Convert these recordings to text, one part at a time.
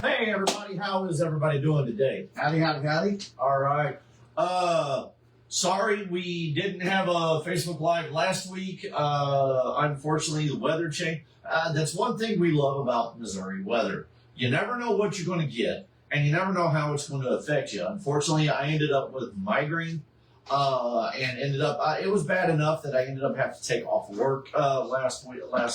Hey everybody, how is everybody doing today? Howdy, howdy, howdy. All right. Sorry we didn't have a Facebook Live last week. Unfortunately, the weather changed. That's one thing we love about Missouri weather. You never know what you're going to get, and you never know how it's going to affect you. Unfortunately, I ended up with migraine, and ended up, it was bad enough that I ended up having to take off work last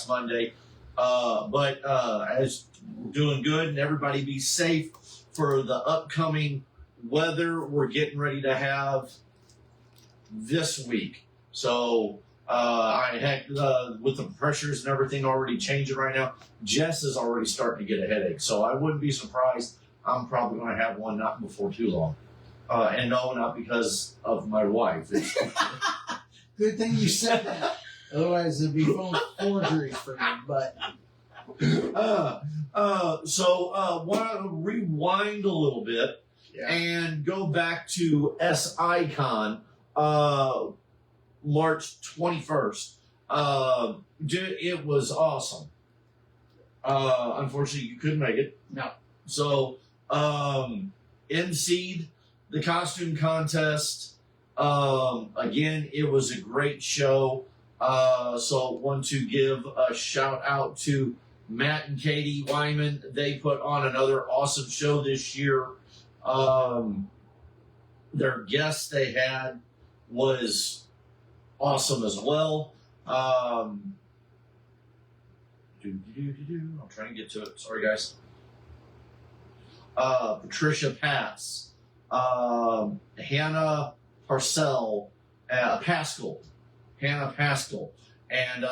Monday. But as doing good, and everybody be safe for the upcoming weather we're getting ready to have this week. So I had with the pressures and everything already changing right now, Jess is already starting to get a headache. So I wouldn't be surprised. I'm probably going to have one not before too long. And no, not because of my wife. Good thing you said that. Otherwise, it'd be phone forgery for me. But want to rewind a little bit and go back to SICon, March 21st. It was awesome. Unfortunately, you couldn't make it. No. So, emceed the costume contest. Again, it was a great show. So want to give a shout out to Matt and Katie Wyman. They put on another awesome show this year. Their guest they had was awesome as well. I'm trying to get to it. Sorry, guys. Patricia Pass, Hannah Parcell, Hannah Pascal, and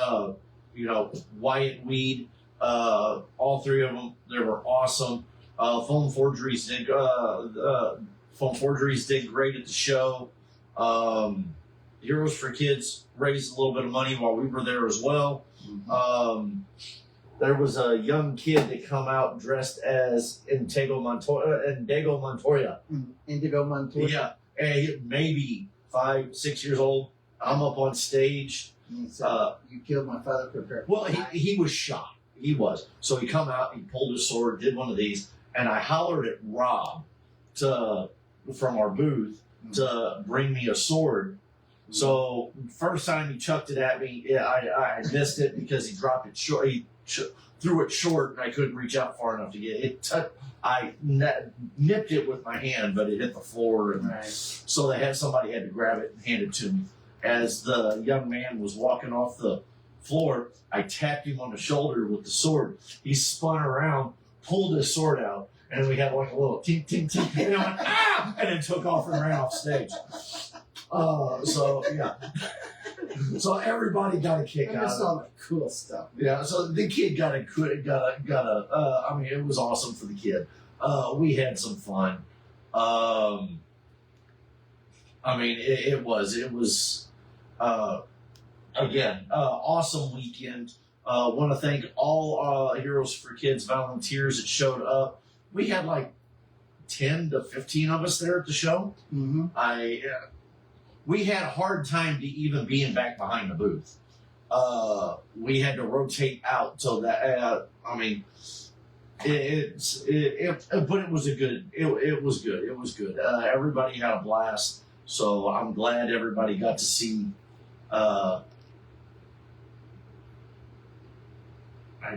Wyatt Weed. All three of them, they were awesome. Phone Forgeries did great at the show. Heroes for Kids raised a little bit of money while we were there as well. Mm-hmm. There was a young kid that come out dressed as Indigo Montoya. Indigo Montoya. Yeah, and maybe 5-6 years old. I'm up on stage. You killed my father. Prepare. Well, he was shot. He was. So he come out, he pulled his sword, did one of these, and I hollered at Rob from our booth to bring me a sword. So first time he chucked it at me, I missed it because he dropped it short. He threw it short, and I couldn't reach out far enough to get it. I nipped it with my hand, but it hit the floor, and so somebody had to grab it and hand it to me. As the young man was walking off the floor, I tapped him on the shoulder with the sword. He spun around, pulled his sword out, and we had like a little tink, tink, tink, and I went, ah! And then took off and ran off stage. So everybody got a kick out of it. That's all the cool stuff. Yeah, so the kid got a I mean, it was awesome for the kid. We had some fun. I mean, it was again, awesome weekend. Want to thank all Heroes for Kids volunteers that showed up. We had like 10 to 15 of us there at the show. Mm-hmm. We had a hard time to even being back behind the booth. We had to rotate out so that I mean, but it was it was good. Everybody had a blast. So I'm glad everybody got to see. I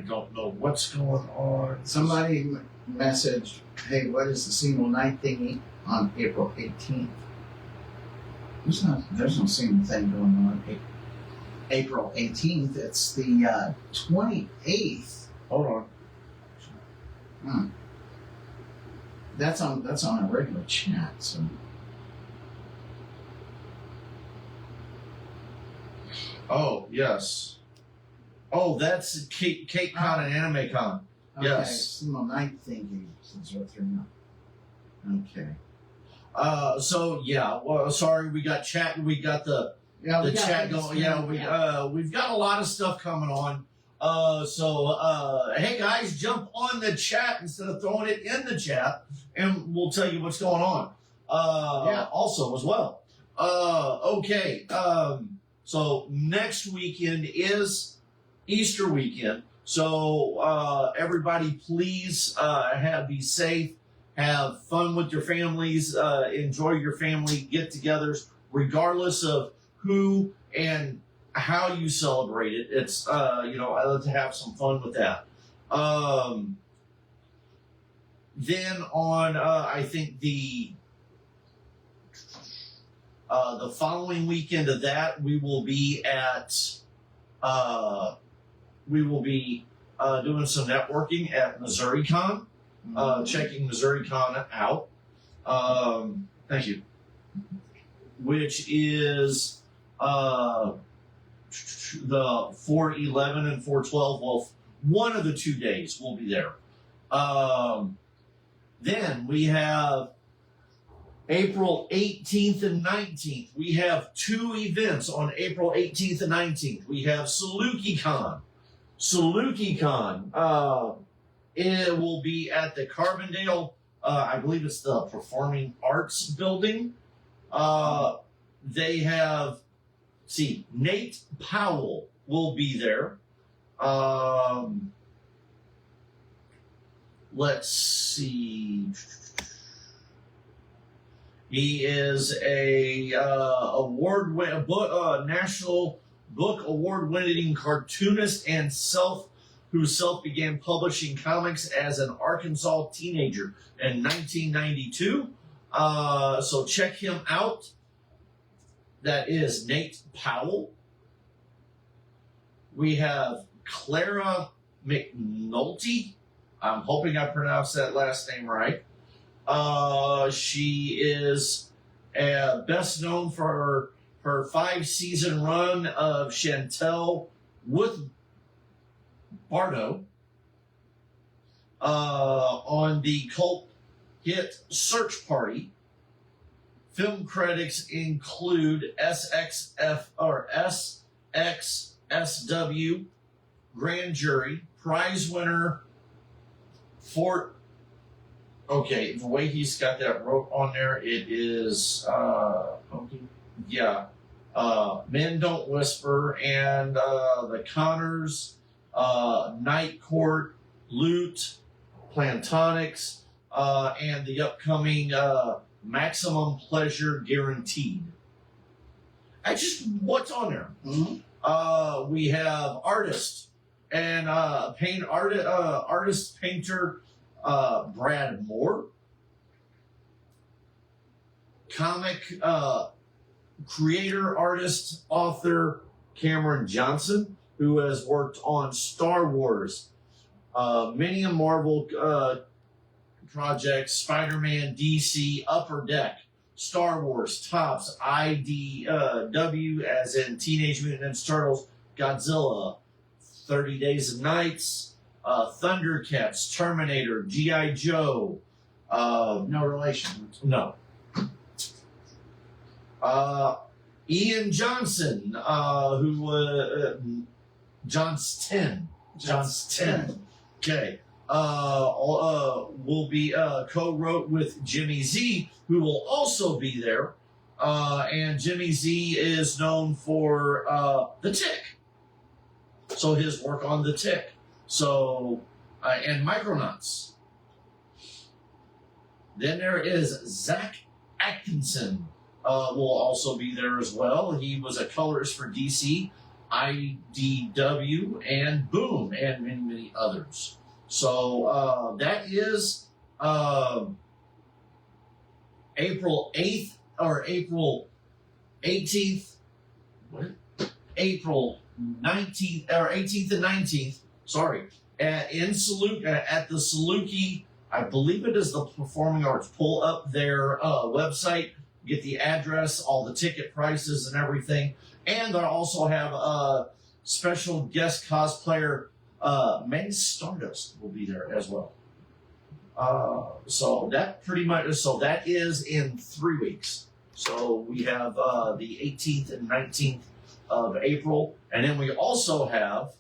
don't know what's going on. Somebody messaged, "Hey, what is the single night thingy on April 18th?" There's no single thing going on April 18th. It's the 28th. Hold on. That's on a regular chat. So. Oh yes. Oh, that's Cape Con and Anime Con. Okay, Yes. single night thingy since we're through now. Okay. So yeah. Well, sorry, we got chat. We got the chat going. Yeah, we've got a lot of stuff coming on. Hey guys, jump on the chat instead of throwing it in the chat, and we'll tell you what's going on. Also as well. Okay. So next weekend is Easter weekend. So everybody, please be safe, have fun with your families, enjoy your family get-togethers, regardless of who and how you celebrate it. It's I love to have some fun with that. Then on, I think the following weekend of that, we will be doing some networking at MissouriCon, checking MissouriCon out. Thank you. Which is the 4/11 and 4/12. Well, one of the 2 days we'll be there. Then we have April 18th and 19th. We have 2 events on April 18th and 19th. We have SalukiCon. SalukiCon. It will be at the Carbondale, I believe it's the Performing Arts Building. They have, Nate Powell will be there. Let's see. He is a national book award-winning cartoonist and who began publishing comics as an Arkansas teenager in 1992. So check him out. That is Nate Powell. We have Clara McNulty. I'm hoping I pronounced that last name right. She is best known for her 5-season run of Chantel with Bardo on the cult hit Search Party. Film credits include SXSW, Grand Jury, prize winner, the way he's got that wrote on there, it is, Men Don't Whisper, and The Connors, Night Court, Loot, Plantonics, and the upcoming Maximum Pleasure Guaranteed. What's on there? Mm-hmm. We have artist and artist painter Brad Moore, comic creator, artist, author Cameron Johnson, who has worked on Star Wars, many Marvel projects, Spider-Man, DC, Upper Deck, Star Wars, Tops, IDW, as in Teenage Mutant Ninja Turtles, Godzilla, 30 Days and Nights, Thundercats, Terminator, G.I. Joe. No relation. No. Ian Johnson, Johnston. Okay. Will be co-wrote with Jimmy Z, who will also be there. And Jimmy Z is known for The Tick. So his work on The Tick. So, and Micronauts. Then there is Zach Atkinson. Will also be there as well. He was a colorist for DC, IDW, and Boom, and many, many others. So that is April 8th or April 18th. What? April 19th or 18th and 19th. Sorry, at the Saluki. I believe it is the Performing Arts. Pull up their website, get the address, all the ticket prices, and everything. And they also have a special guest cosplayer. May Stardust will be there as well. So that is in 3 weeks. So we have the 18th and 19th of April, and then we also have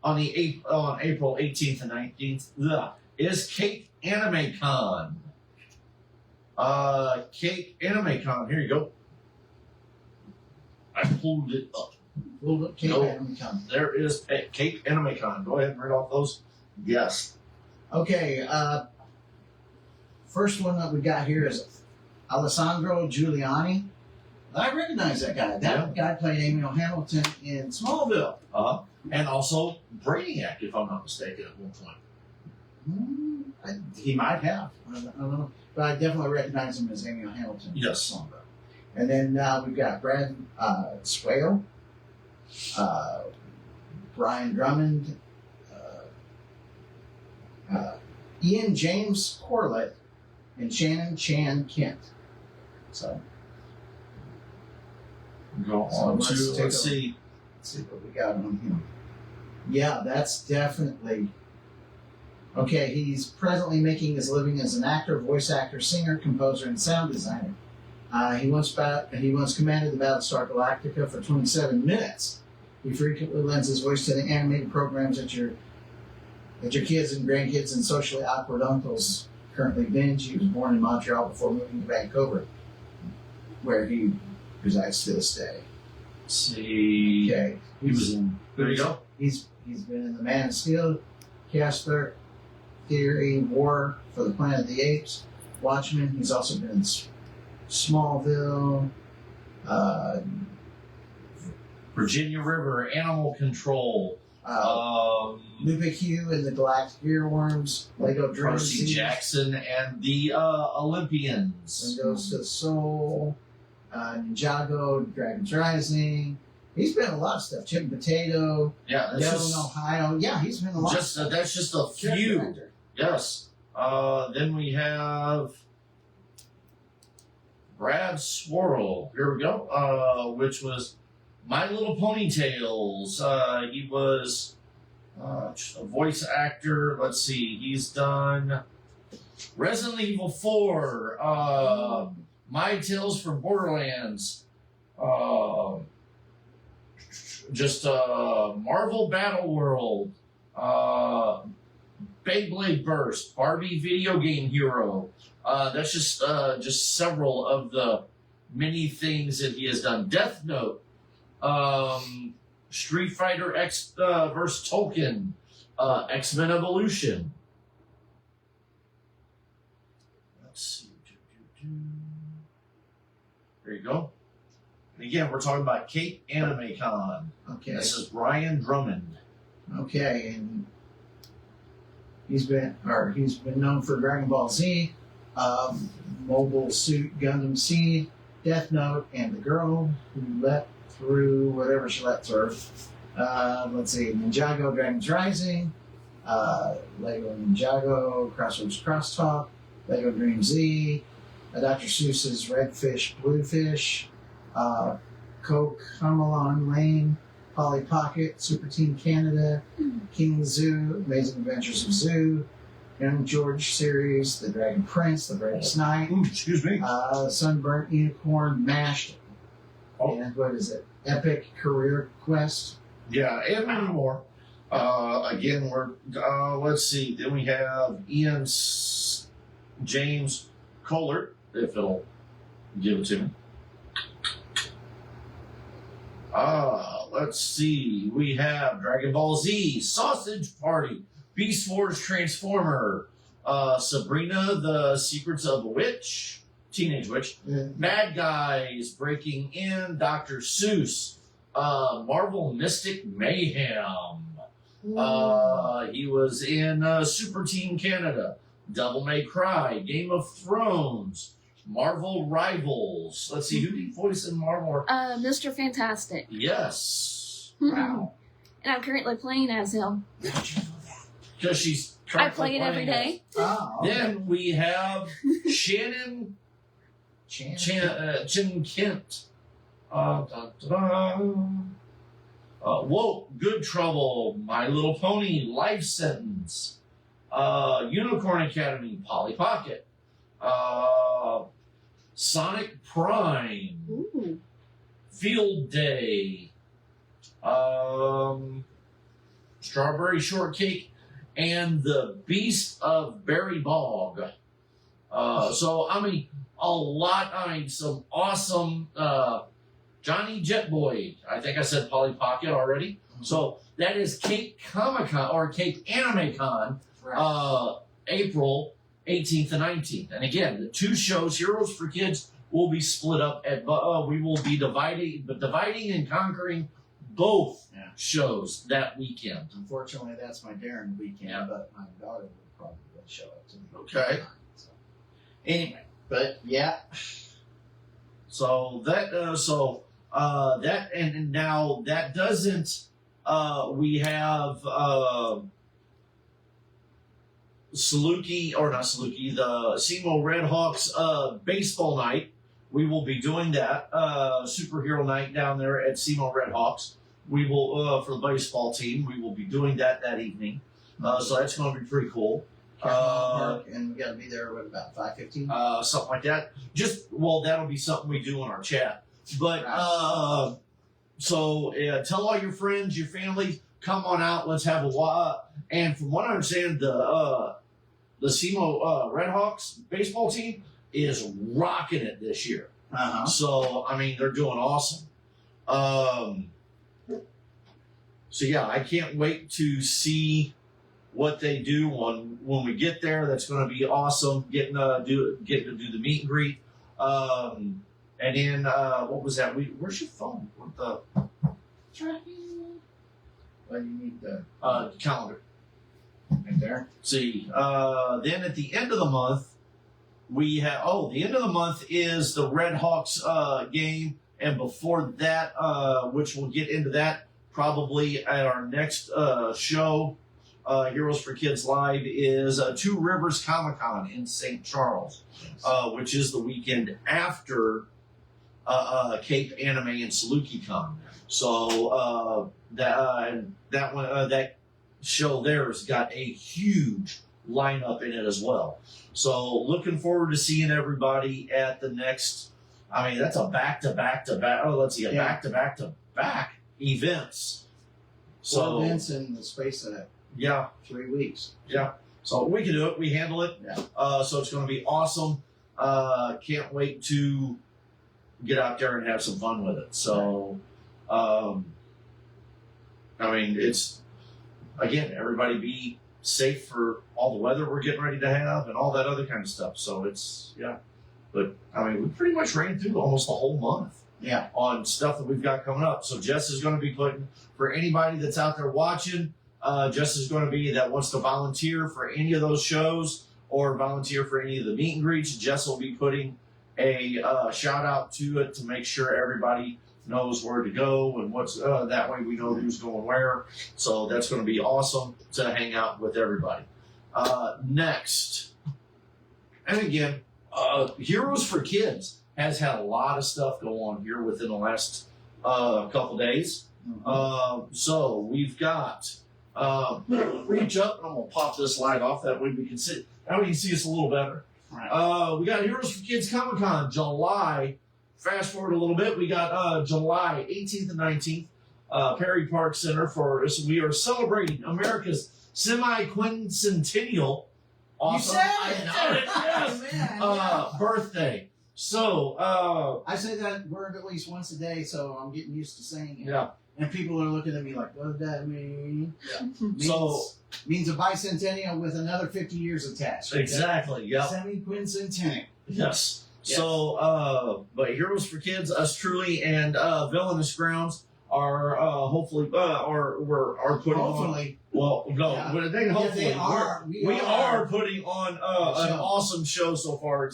on April 18th and 19th is Cape Anime Con. Cape Anime Con. Here you go. I pulled it up. Little Cape No. Animicon. There is Cape Animicon. Go ahead and read off those. Yes. Okay, first one that we got here is Alessandro Giuliani. I recognize that guy. That guy played Emil Hamilton in Smallville. And also Brainiac, if I'm not mistaken, at one point. He might have. I don't know. But I definitely recognize him as Emil Hamilton. Yes. In Smallville. And then we've got Brad Swale, Brian Drummond, Ian James Corlett, and Shannon Chan Kent. So Go on to, let's see. Let's see what we got on him. Yeah, that's definitely. Okay, he's presently making his living as an actor, voice actor, singer, composer, and sound designer. He once commanded the Battlestar Galactica for 27 minutes. He frequently lends his voice to the animated programs that your kids and grandkids and socially awkward uncles currently binge. He was born in Montreal before moving to Vancouver, where he resides to this day. Let's see. Okay, He was in. There you go. He's been in The Man of Steel, Casper, Theory, War for the Planet of the Apes, Watchmen. He's also been in Smallville, Virginia River, Animal Control. Lupe Q and the Galactic Earworms, Lego Dream Percy Seed, Jackson and the Olympians. Windows to the Soul, Ninjago, Dragon's Rising. He's been in a lot of stuff. Chicken Potato, Yeah, that's Devil in just, Ohio. Yeah, he's been in a lot of stuff. that's just a Character few. actor. Yes. Then we have Brad Swirl. Here we go. Which was My Little Ponytails. He was a voice actor. Let's see. He's done Resident Evil 4. My Tales from Borderlands. Marvel Battle World. Beyblade Burst, Barbie Video Game Hero. That's just several of the many things that he has done. Death Note, Street Fighter X vs. Tolkien, X-Men Evolution. Let's see. There you go. And again, we're talking about Cape Animicon. Okay. This is Brian Drummond. Okay, and he's been known for Dragon Ball Z, Mobile Suit Gundam Seed, Death Note, and The Girl Who Let Through Whatever She Let Through. Let's see, Ninjago Dragon's Rising, Lego Ninjago, Crossroads Crosstalk, Lego Dream Z, Dr. Seuss's Red Fish, Blue Fish, Cocomelon Lane, Polly Pocket, Super Team Canada, King Zoo, Amazing Adventures of Zoo, Young George series, The Dragon Prince, The Bravest Knight, Excuse me. Sunburnt Unicorn, MAShed, and what is it? Epic Career Quest. Yeah, and many more. Again, we're let's see. Then we have James Kohler, if it'll give it to me. Let's see. We have Dragon Ball Z, Sausage Party, Beast Wars Transformer, Sabrina the Secrets of a Witch, Teenage Witch, Bad Guys Breaking In, Dr. Seuss, Marvel Mystic Mayhem. He was in Super Team Canada, Devil May Cry, Game of Thrones, Marvel Rivals. Let's see, who did he voice in Marvel? Mr. Fantastic. Yes. Wow. And I'm currently playing as him. How did you know that? Because she's I currently play it every playing day. Oh, okay. Then we have Shannon Chin Kent. Whoa, Good Trouble, My Little Pony, Life Sentence, Unicorn Academy, Polly Pocket, Sonic Prime, Ooh. Field Day, Strawberry Shortcake, and The Beast of Berry Bog. So, I mean, some awesome Johnny Jetboy. I think I said Polly Pocket already. So that is Cape Comiccon or Cape Anime Con, April 18th and 19th. And again, the two shows, Heroes for Kids, will be split up at. We will be dividing and conquering both shows that weekend. Unfortunately, that's my Darren weekend, Yeah. but my daughter will probably show up to the Okay. So. Anyway, but yeah. So that that and now that doesn't we have Saluki or not Saluki, the SEMO Redhawks baseball night. We will be doing that superhero night down there at SEMO Redhawks. We will for the baseball team. We will be doing that evening. So that's going to be pretty cool. Park, and we got to be there at about 5:15. Something like that. That'll be something we do in our chat. But tell all your friends, your family, come on out. Let's have a and from what I understand, the SEMO Redhawks baseball team is rocking it this year. So I mean, they're doing awesome. So yeah, I can't wait to see what they do when we get there. That's going to be awesome. Getting to do the meet and greet. And then what was that? Where's your phone? What the? Well, you need the Calendar. right there. See. Then at the end of the month, we have. Oh, the end of the month is the Red Hawks game, and before that, which we'll get into that probably at our next show. Heroes for Kids Live is Two Rivers Comic-Con in St. Charles, which is the weekend after Cape Anime and Saluki Con. So that show there has got a huge lineup in it as well. So looking forward to seeing everybody at the next. I mean, that's a back-to-back events. So events in the space of 3 weeks. Yeah. So we can do it. We handle it. Yeah. So it's going to be awesome. Can't wait to get out there and have some fun with it. So, I mean, it's, again, everybody be safe for all the weather we're getting ready to have and all that other kind of stuff. So it's, But, I mean, we pretty much ran through almost the whole month. Yeah. On stuff that we've got coming up. So Jess is going to be putting, for anybody that's out there watching, Jess is going to be that wants to volunteer for any of those shows or volunteer for any of the meet and greets. Jess will be putting a shout out to it to make sure everybody knows where to go and what's that way we know who's going where. So that's going to be awesome to hang out with everybody. Next, and again, Heroes for Kids has had a lot of stuff go on here within the last couple days. So we've got. Reach up, and I'm gonna pop this light off. That way we can see. Now we can see us a little better. Right. We got Heroes for Kids Comic Con, July. Fast forward a little bit. We got July 18th and 19th, Perry Park Center for. So we are celebrating America's semi-quincentennial. Awesome. You said it. I did it. Yes. Man, yeah. Birthday. So I say that word at least once a day, so I'm getting used to saying it. yeah. And people are looking at me like, what does that mean? Means a bicentennial with another 50 years attached. Exactly. Yeah. Semi-quincentennial. Yes. Yes. So, but Heroes for Kids, us truly, and Villainous Grounds are hopefully are putting on. Well, no, Yeah. but they hopefully they are. we are putting on an show. awesome show so far.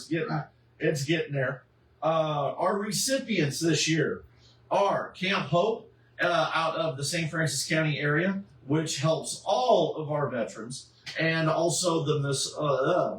It's getting there. Our recipients this year are Camp Hope out of the St. Francis County area, which helps all of our veterans, and also the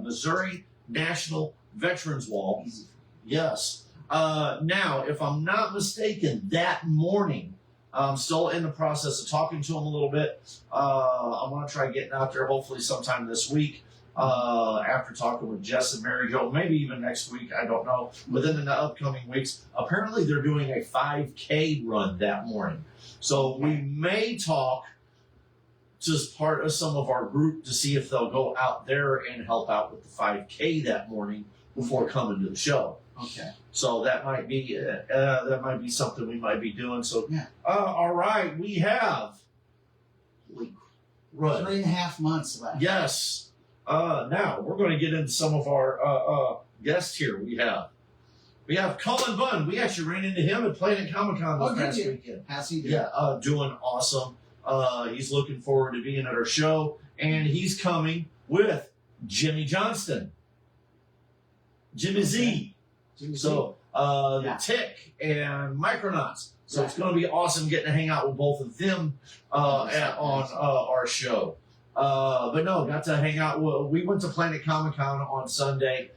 Missouri National Veterans Wall. Easy. Yes. Now, if I'm not mistaken, that morning, I'm still in the process of talking to them a little bit. I'm going to try getting out there hopefully sometime this week after talking with Jess and Mary Jo, maybe even next week, I don't know, within the upcoming weeks. Apparently, they're doing a 5K run that morning. So we may talk to part of some of our group to see if they'll go out there and help out with the 5K that morning before coming to the show. Okay. So that might be something we might be doing. So Yeah. All right, we have 3.5 months left. Yes. Now we're going to get into some of our guests here. We have Colin Bunn. We actually ran into him at Planet Comiccon this past weekend. How's he doing? Yeah, doing awesome. He's looking forward to being at our show, and he's coming with Jimmy Johnston, Jimmy Z. So the Tick and Micronauts. So it's going to be awesome getting to hang out with both of them on our show. But no, got to hang out. We went to Planet Comiccon on Sunday,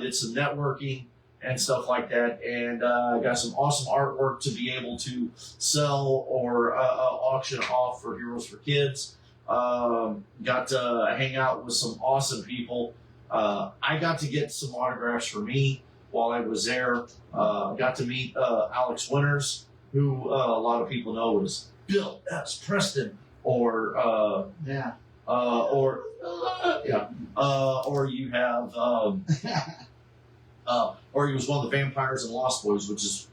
did some networking and stuff like that, and got some awesome artwork to be able to sell or auction off for Heroes for Kids. Got to hang out with some awesome people. I got to get some autographs for me while I was there. Got to meet Alex Winters, who a lot of people know as Bill S. Preston, or you have or he was one of the vampires in Lost Boys, which is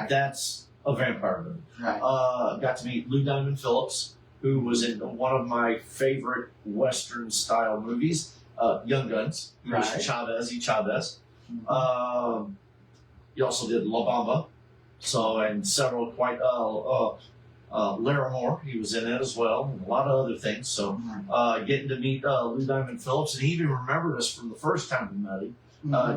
that's a vampire movie. Right. Got to meet Lou Diamond Phillips, who was in one of my favorite Western style movies, Young Guns. He was Chavez. Mm-hmm. He also did La Bamba, and several quite Larimore, he was in it as well, and a lot of other things. So getting to meet Lou Diamond Phillips, and he even remembered us from the first time we met him.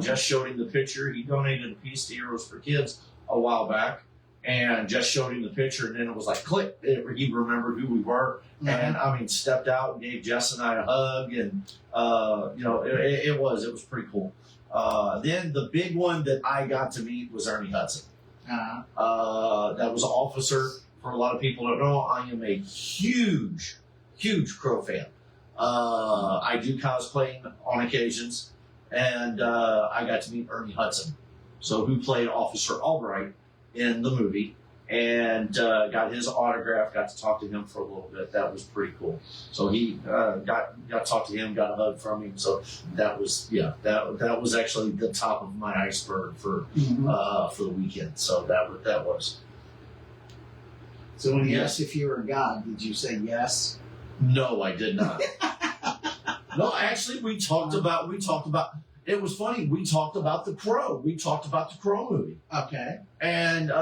Just showed him the picture. He donated a piece to Heroes for Kids a while back, and just showed him the picture, and then it was like click. He remembered who we were, and I mean, stepped out and gave Jess and I a hug, and it was pretty cool. Then the big one that I got to meet was Ernie Hudson. That was an officer. For a lot of people don't know, I am a huge Crow fan. I do cosplaying on occasions, and I got to meet Ernie Hudson, who played Officer Albright in the movie, and got his autograph. Got to talk to him for a little bit. That was pretty cool. So he got to talk to him, got a hug from him. So that was that was actually the top of my iceberg for the weekend. So that was. So when he asked if you were a god, did you say yes? No, I did not. No, actually, we talked about. It was funny. We talked about the Crow. We talked about the Crow movie. Okay. And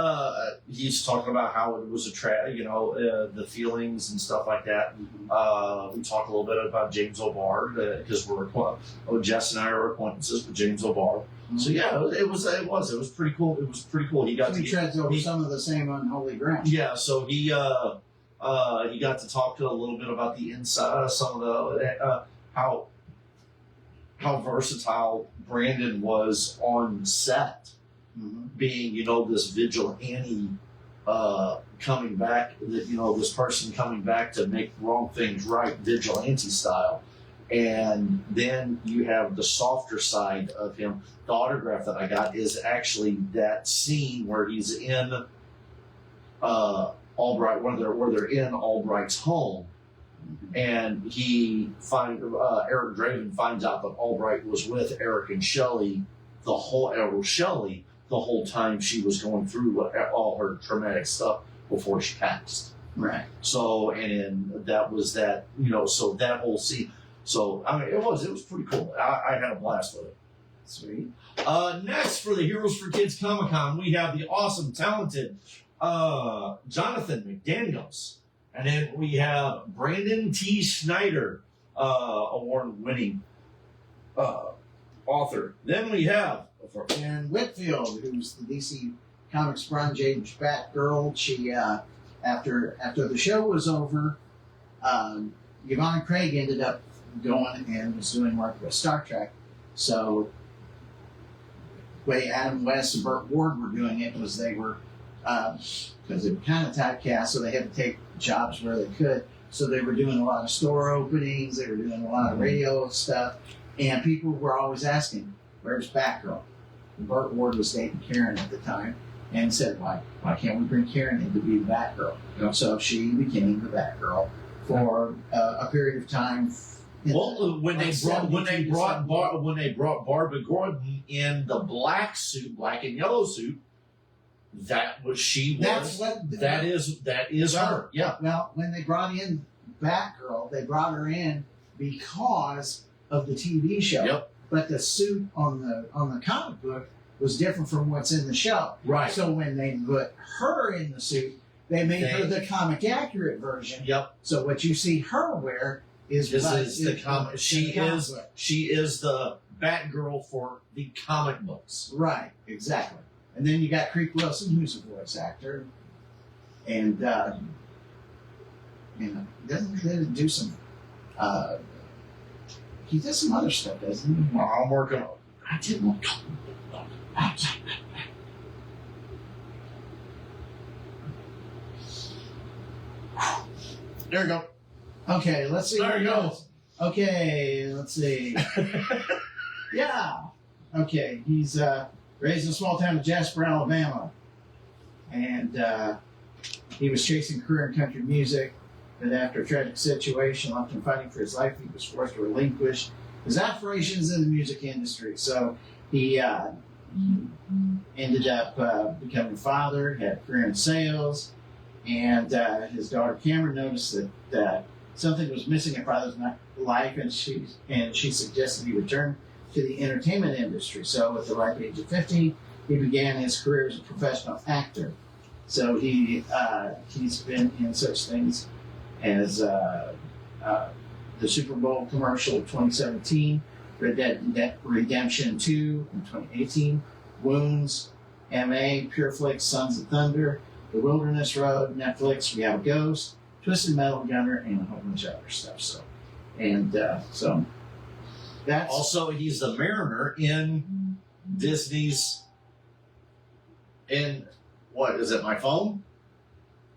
he's talking about how it was the feelings and stuff like that. We talked a little bit about James O'Barr because Jess and I are acquaintances with James O'Barr. So yeah, it was pretty cool. It was pretty cool. He treads over some of the same unholy ground. Yeah, so he got to talk to a little bit about the inside, some of the how versatile Brandon was on set, being this vigilante coming back, this person coming back to make wrong things right, vigilante style. And then you have the softer side of him. The autograph that I got is actually that scene where he's in Albright, where they're in Albright's home, and Eric Draven finds out that Albright was with Eric and Shelley, the whole time she was going through all her traumatic stuff before she passed. Right. So, that was that, so that whole scene. So, I mean, it was pretty cool. I had a blast with it. Sweet. Next, for the Heroes for Kids Comic-Con, we have the awesome, talented Jonathan McDaniels. And then we have Brandon T. Schneider, award-winning author. Then we have Ann Whitfield, who's the DC Comics Bronze Age Batgirl. She, after the show was over, Yvonne Craig ended up going and was doing work with Star Trek. So the way Adam West and Burt Ward were doing it was they were, because they were kind of typecast, so they had to take jobs where they could. So they were doing a lot of store openings, they were doing a lot of radio stuff, and people were always asking, where's Batgirl? And Burt Ward was dating Karen at the time and said, why can't we bring Karen in to be the Batgirl? Yeah. So she became the Batgirl for a period of time, Well, when they Like brought 72 Barbara Gordon in the black suit, black and yellow suit, that was she That's was. what. That is her. Yeah. Well, when they brought in Batgirl, they brought her in because of the TV show. Yep. But the suit on the comic book was different from what's in the show. Right. So when they put her in the suit, they made her the comic accurate version. Yep. So what you see her wear is the comic. She is book. the Batgirl for the comic books. Right, exactly. And then you got Creek Wilson, who's a voice actor, and doesn't do some. He does some other stuff, doesn't he? Well, I'm working on. I didn't. There you go. Okay, let's see. There what you it go. goes. Okay, let's see. Yeah. Okay, he's raised in a small town of Jasper, Alabama, and he was chasing a career in country music. But after a tragic situation left him fighting for his life, he was forced to relinquish his aspirations in the music industry. So he ended up becoming a father, had a career in sales, and his daughter Cameron noticed that something was missing in father's life, and she suggested he return to the entertainment industry. So at the ripe age of 15, he began his career as a professional actor. So he's been in such things as the Super Bowl commercial of 2017, Red Dead Redemption 2 in 2018, Wounds, MA, Pure Flix, Sons of Thunder, The Wilderness Road, Netflix, We Have a Ghost, Twisted Metal Gunner, and a whole bunch of other stuff. So that's Also, he's the Mariner in Disney's. In what is it? My phone.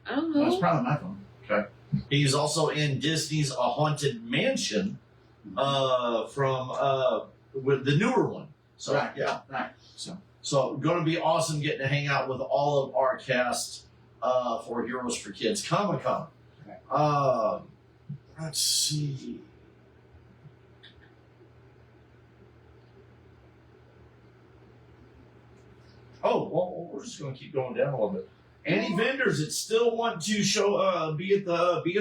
I don't that's know. probably my phone. He's also in Disney's A Haunted Mansion, from with the newer one. So Right. yeah. Right. So going to be awesome getting to hang out with all of our cast for Heroes for Kids Comic-Con. Okay. Let's see. Oh, well, we're just going to keep going down a little bit. Any vendors that still want to be at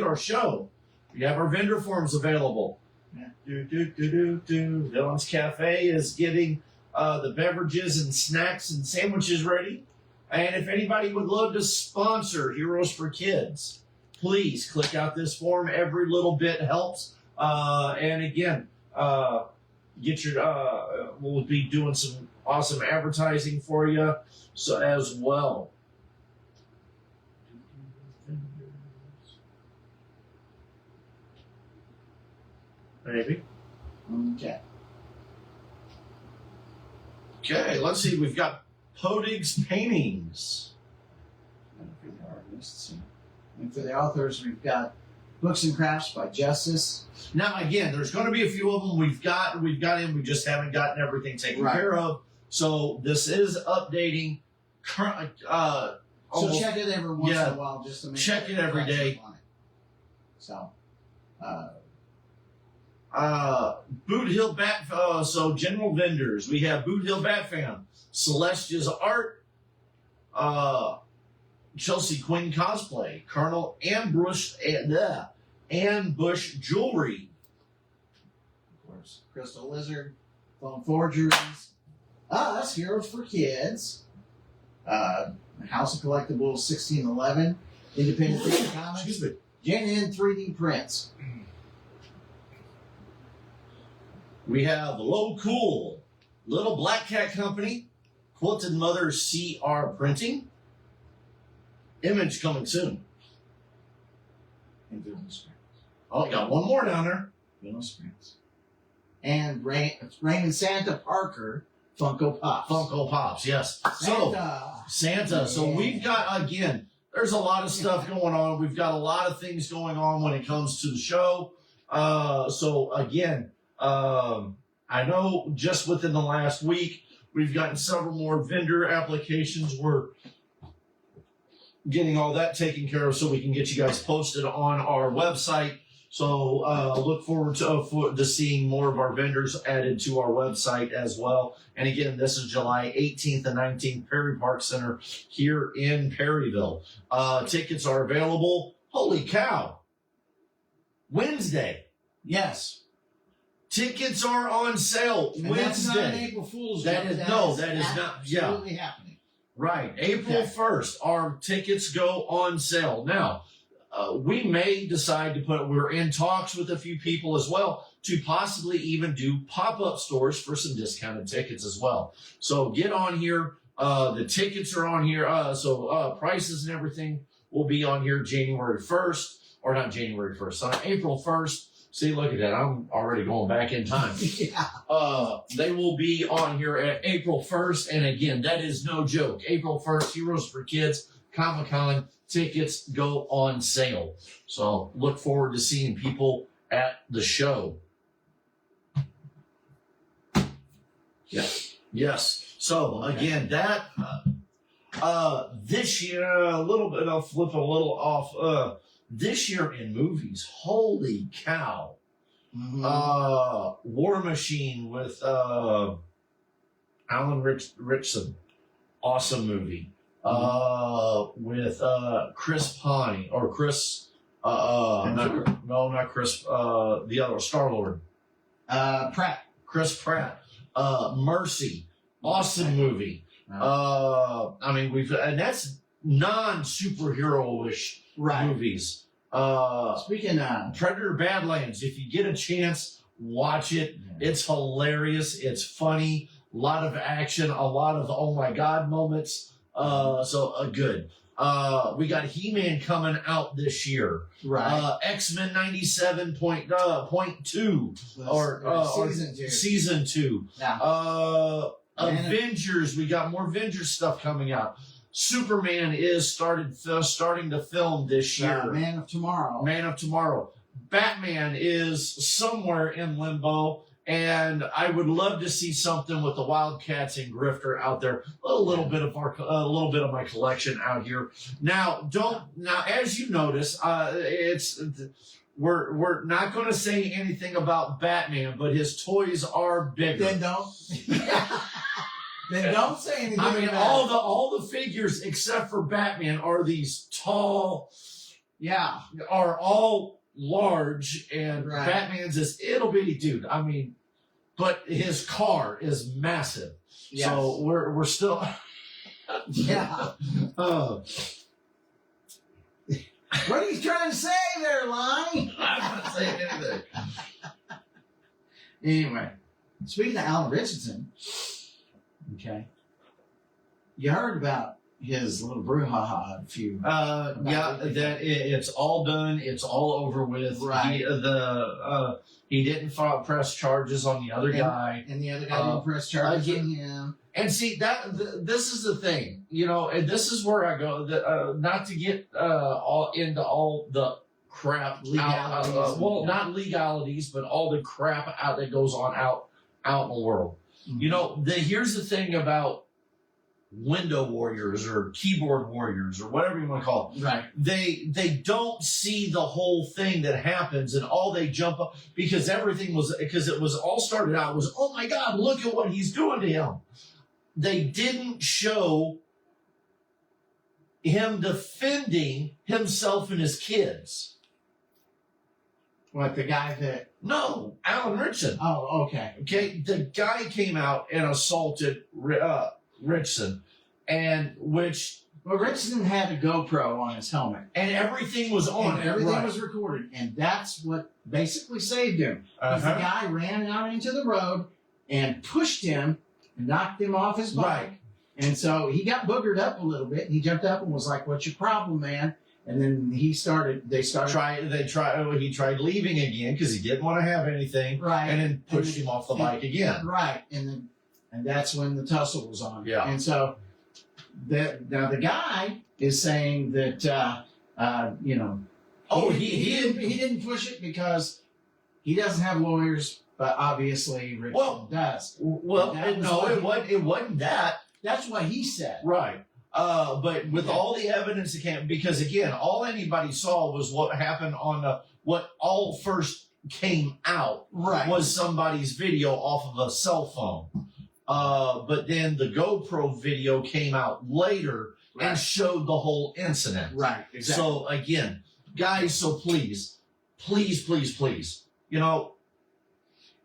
our show, we have our vendor forms available. Yeah. Dylan's Cafe is getting the beverages and snacks and sandwiches ready. And if anybody would love to sponsor Heroes for Kids, please click out this form. Every little bit helps. And again, get your we'll be doing some awesome advertising for you as well. Maybe. Okay, let's see. We've got Podig's paintings. And for the artists, and for the authors, we've got Books and Crafts by Justice. Now, again, there's going to be a few of them we've got in. We just haven't gotten everything taken care of. So this is updating. So check it every once in a while just to make check sure it every day. So, Boot Hill Bat. So general vendors, we have Boot Hill Bat Fan, Celestia's Art, Chelsea Quinn Cosplay, Colonel Ambush Jewelry, of course, Crystal Lizard, Phone Forgeries. That's Heroes for Kids. House of Collectibles 1611, Independent Fiction Comics, Excuse me. JN 3D prints. We have Low Cool, Little Black Cat Company, Quilted Mother CR Printing, Image coming soon. And Villain Springs. Oh, you got one more down there. Villain Springs. And Raymond Santa Parker, Funko Pops. Funko Pops, yes. Santa. So we've got, again, there's a lot of stuff going on. We've got a lot of things going on when it comes to the show. So again, I know just within the last week, we've gotten several more vendor applications. We're getting all that taken care of so we can get you guys posted on our website. So look forward to seeing more of our vendors added to our website as well. And again, this is July 18th and 19th, Perry Park Center here in Perryville. Tickets are available. Holy cow! Wednesday. Yes. Tickets are on sale And Wednesday. that's not an April Fool's That joke. is not. Yeah. Absolutely happening. Right. April Okay. 1st, our tickets go on sale. Now, we may decide to we're in talks with a few people as well to possibly even do pop-up stores for some discounted tickets as well. So get on here. The tickets are on here. So prices and everything will be on here January 1st, or not January 1st, on April 1st. See, look at that. I'm already going back in time. Yeah. They will be on here at April 1st. And again, that is no joke. April 1st, Heroes for Kids, Comic-Con, tickets go on sale. So look forward to seeing people at the show. Yes. So again, that, this year, I'll flip a little off, this year in movies, holy cow. Mhm. War Machine with Alan Ritchson, awesome movie. With Chris Pine or Chris, not Chris, the other Star-Lord, Pratt. Chris Pratt. Mercy, awesome movie. I mean, and that's non-superhero-ish movies. Speaking of Predator Badlands, if you get a chance, watch it. It's hilarious. It's funny. A lot of action. A lot of oh my god moments. Good. We got He-Man coming out this year. right. X-Men 97.2 or season 2. Yeah. Avengers. We got more Avengers stuff coming out. Superman is starting to film this year. Man of Tomorrow. Batman is somewhere in limbo, and I would love to see something with the Wildcats and Grifter out there. A little bit of my collection out here. Now, as you notice, we're not going to say anything about Batman, but his toys are bigger. Then don't. Then don't say anything. I mean, about all the figures except for Batman are these tall. Yeah. Are all large, and Right. Batman's this ittle bitty dude. I mean, but his car is massive. Yes. So we're still. Yeah. What What are you trying to say there, Lonnie? I'm not saying anything. Anyway, speaking of Alan Richardson, okay, you heard about his little brouhaha a few. It's all done. It's all over with. Right. He didn't press charges on the other guy. And the other guy didn't press charges on him. And see this is the thing, and this is where I go. Not to get all into all the crap, Legalities. not legalities, but all the crap out that goes on out in the world. Mm-hmm. Here's the thing about window warriors or keyboard warriors or whatever you want to call it. Right. They don't see the whole thing that happens, and all they jump up because it was all started out was, oh my God, look at what he's doing to him. They didn't show him defending himself and his kids. What, the guy that... No, Alan Richardson. Oh, okay. Okay, the guy came out and assaulted Richardson, Well, Richardson had a GoPro on his helmet. and everything was on. And everything right. was recorded. And that's what basically saved him. Because the guy ran out into the road and pushed him and knocked him off his bike. Right. And so he got boogered up a little bit. He jumped up and was like, "What's your problem, man?" And then he tried leaving again because he didn't want to have anything. Right. And then pushed him off the bike again. Right. And that's when the tussle was on. Yeah. And so now the guy is saying that he didn't push it because he doesn't have lawyers, but obviously Richardson does. Well, it wasn't that. That's what he said. Right. But with all the evidence that came, because again, all anybody saw was what happened on what all first came out Right. was somebody's video off of a cell phone. But then the GoPro video came out later and showed the whole incident. Right. Exactly. So again, guys, so please, you know,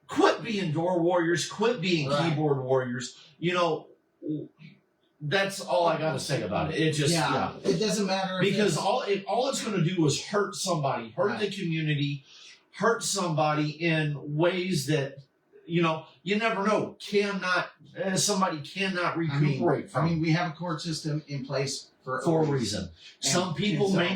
quit being door warriors, quit being keyboard warriors. You know, that's all I got to say about it. It just, it doesn't matter if because all it's going to do is hurt somebody, hurt the community, hurt somebody in ways that, you know, you never know. Somebody cannot recuperate from. I mean, we have a court system in place for a reason. Some people so, may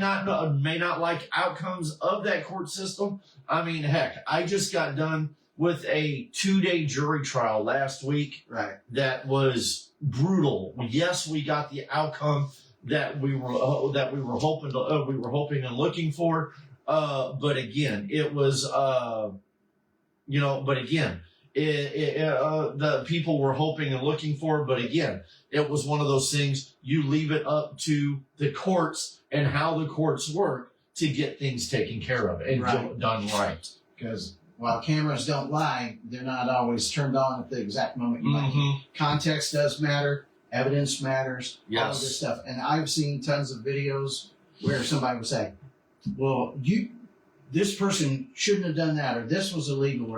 not like outcomes of that court system. I mean, heck, I just got done with a 2-day jury trial last week. Right. That was brutal. Yes, we got the outcome that we were hoping and looking for. But again, it was the people were hoping and looking for. But again, it was one of those things. You leave it up to the courts and how the courts work to get things taken care of and done right. Because while cameras don't lie, they're not always turned on at the exact moment you like it. Context does matter. Evidence matters. Yes. All of this stuff. And I've seen tons of videos where somebody would say, well, this person shouldn't have done that, or this was illegal,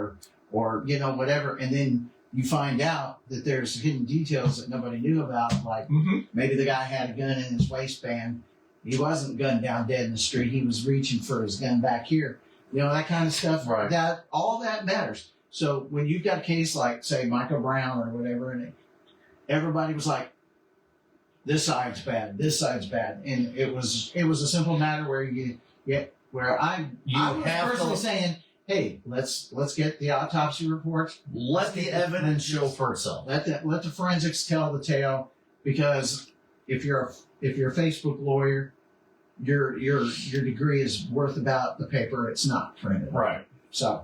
or you know, whatever. And then you find out that there's hidden details that nobody knew about, like maybe the guy had a gun in his waistband. He wasn't gunned down dead in the street. He was reaching for his gun back here. You know, that kind of stuff. Right. That all that matters. So when you've got a case like, say, Michael Brown or whatever, and everybody was like, this side's bad, and it was a simple matter where I was personally saying, hey, let's get the autopsy report. Let the evidence show for itself. Let the forensics tell the tale, because if you're a Facebook lawyer, your degree is worth about the paper it's not printed. Right. So.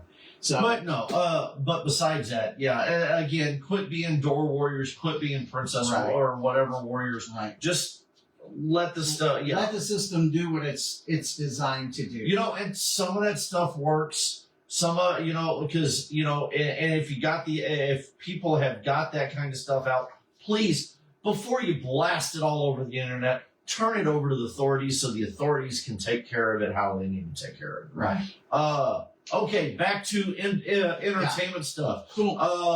But besides that, again, quit being door warriors, quit being princess or whatever warriors. Right. Just let the stuff. Yeah. Let the system do what it's designed to do. You know, and some of that stuff works. Some you know, because you know, and if people have got that kind of stuff out, please, before you blast it all over the internet, turn it over to the authorities so the authorities can take care of it how they need to take care of it. Right. Okay, back to entertainment stuff. Cool.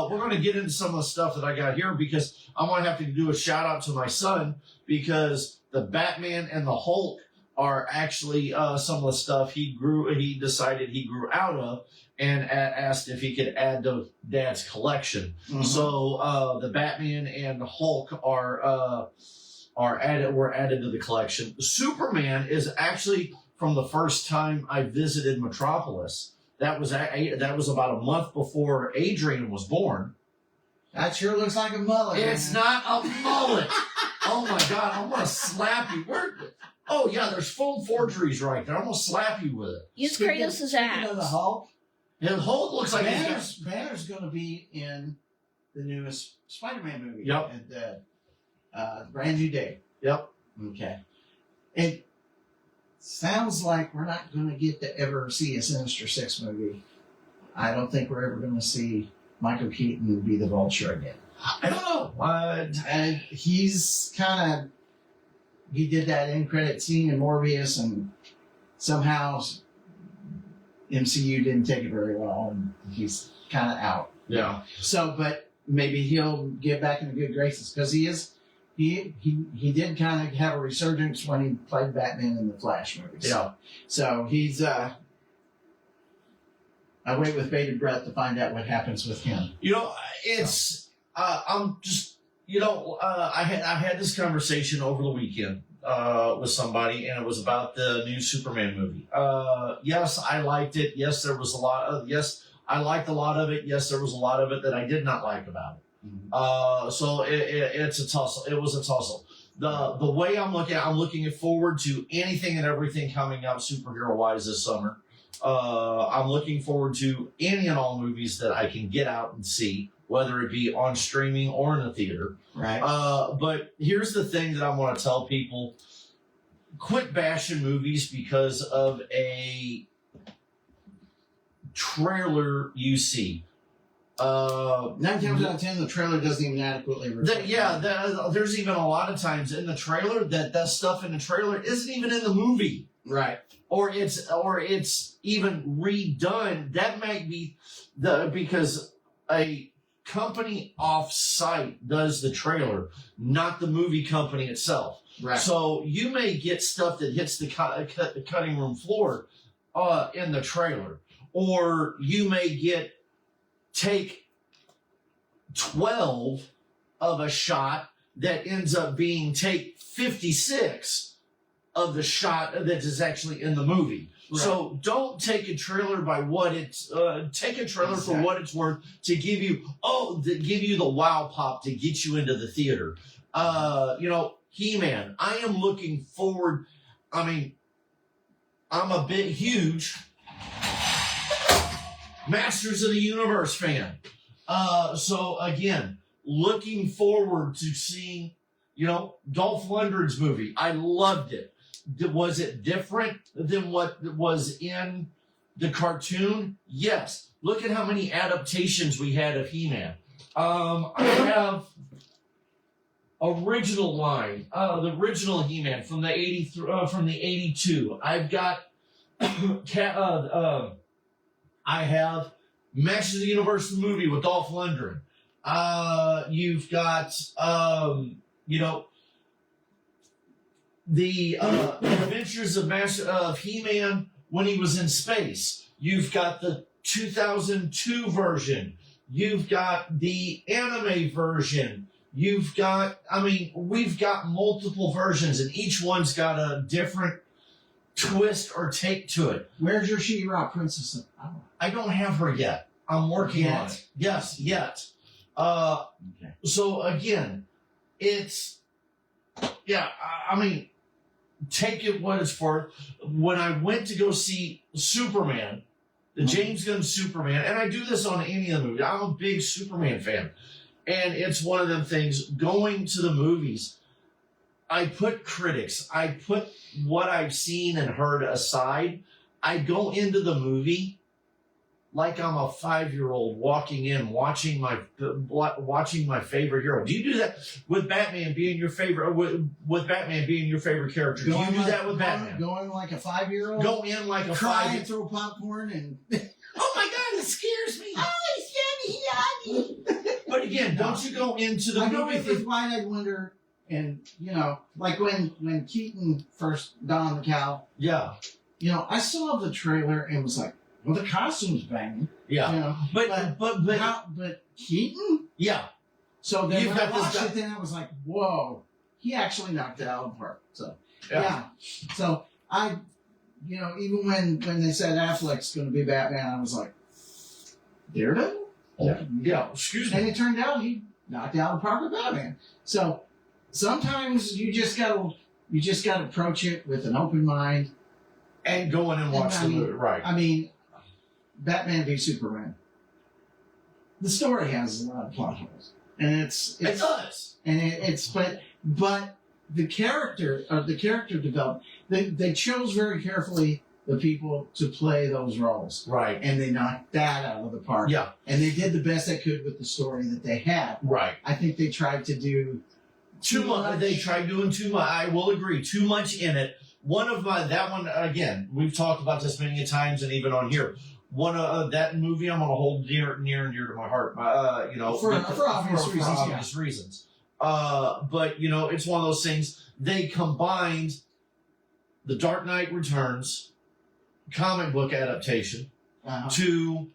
We're going to get into some of the stuff that I got here, because I want to have to do a shout out to my son, because the Batman and the Hulk are actually some of the stuff he decided he grew out of, and asked if he could add to Dad's collection. So the Batman and the Hulk were added to the collection. Superman is actually from the first time I visited Metropolis. That was about a month before Adrian was born. That sure looks like a mullet. It's not a mullet. Oh my God! I'm gonna slap you. Oh yeah, there's full forgeries right there. I'm gonna slap you with it. Use Kratos' axe. Speaking of the Hulk, The Hulk looks like Banner's going to be in the newest Spider-Man movie. Yep. At Brand New Day. Yep. Okay. It sounds like we're not going to get to ever see a Sinister Six movie. I don't think we're ever going to see Michael Keaton be the Vulture again. I don't know. And he's kind of... He did that end credit scene in Morbius, and somehow MCU didn't take it very well, and he's kind of out. Yeah. So, but maybe he'll get back into good graces, because he did kind of have a resurgence when he played Batman in the Flash movies. Yeah. So he's I wait with bated breath to find out what happens with him. You know, it's I'm just I had this conversation over the weekend with somebody, and it was about the new Superman movie. Yes, I liked it. Yes, there was a lot of I liked a lot of it. Yes, there was a lot of it that I did not like about it. Mm-hmm. So it's a tussle. It was a tussle. The way I'm looking forward to anything and everything coming out superhero wise this summer. I'm looking forward to any and all movies that I can get out and see, whether it be on streaming or in a theater. Right. But here's the thing that I want to tell people: quit bashing movies because of a trailer you see. 9 times out of 10, the trailer doesn't even adequately reflect. There's even a lot of times in the trailer that stuff in the trailer isn't even in the movie. Right. Or it's even redone. That might be because a company off-site does the trailer, not the movie company itself. Right. So you may get stuff that hits the cutting room floor in the trailer, or you may take 12 of a shot that ends up being take 56 of the shot that is actually in the movie. Right. So don't take a trailer by what it's take a trailer for what it's worth to give you the wow pop to get you into the theater. He-Man. I am looking forward. I mean, I'm a bit huge Masters of the Universe fan. So again, looking forward to seeing, Dolph Lundgren's movie. I loved it. Was it different than what was in the cartoon? Yes. Look at how many adaptations we had of He-Man. I have original line, the original He-Man from the 82. I've got I have Masters of the Universe movie with Dolph Lundgren. You've got the Adventures of He-Man when he was in space. You've got the 2002 version. You've got the anime version. We've got multiple versions, and each one's got a different twist or take to it. Where's your She-Ra Princess? I don't have her yet. I'm working on it. Yes, yet. Okay. So again, take it what it's worth. When I went to go see Superman, the James Gunn Superman, and I do this on any of the movies. I'm a big Superman fan. And it's one of them things, going to the movies, I put critics, I put what I've seen and heard aside. I go into the movie like I'm a 5-year-old walking in, watching my favorite hero. Do you do that with Batman being your favorite? With Batman being your favorite character, do you do that with Batman? Going like a 5-year-old. Go in like a cry and throw popcorn and. Oh my God! It scares me. Oh, it scared me. But again, don't you go into the movie? I go with Wide-Eyed Wonder, and like when Keaton first donned the cowl. Yeah. I saw the trailer and was like, well, the costume's banging. Yeah. But Keaton? Yeah. So then when I watched it, then I was like, whoa, he actually knocked it out of the park. So, yeah. So I, even when they said Affleck's going to be Batman, I was like, Daredevil? Yeah. Excuse me. And it turned out he knocked out the park with Batman. So sometimes you just gotta approach it with an open mind. And go in and watch the movie, right. I mean, Batman v Superman. The story has a lot of plot holes. And it does. And but the character development, they chose very carefully the people to play those roles. Right. And they knocked that out of the park. Yeah. And they did the best they could with the story that they had. Right. I think they tried to do too much. They tried doing too much. I will agree. Too much in it. That one, again, we've talked about this many times and even on here. That movie I'm going to hold near and dear to my heart, for obvious reasons. But, it's one of those things. They combined The Dark Knight Returns comic book adaptation to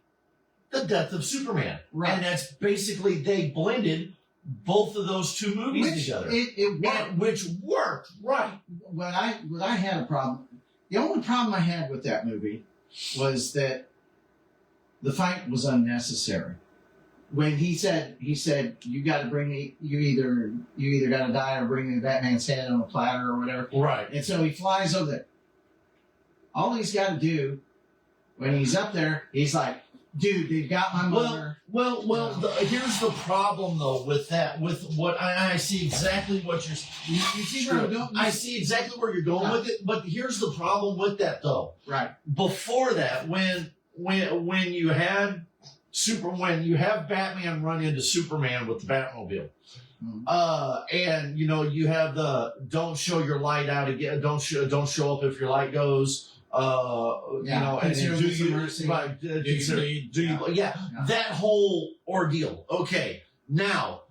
The Death of Superman. Right. And that's basically, they blended both of those two movies together. It worked. Which worked, right. When I had a problem, the only problem I had with that movie was that the fight was unnecessary. When he said, you got to bring me, you either got to die or bring me Batman's head on a platter or whatever. Right. And so he flies over there. All he's got to do when he's up there, he's like, dude, they've got my mother. Here's the problem though with that. With what I see exactly what you're. You see where I'm going. I see exactly where you're going with it. But here's the problem with that though. Right. Before that, when when you have Batman run into Superman with the Batmobile, and you have the don't show your light out again, don't show up if your light goes. And that whole ordeal. Okay, now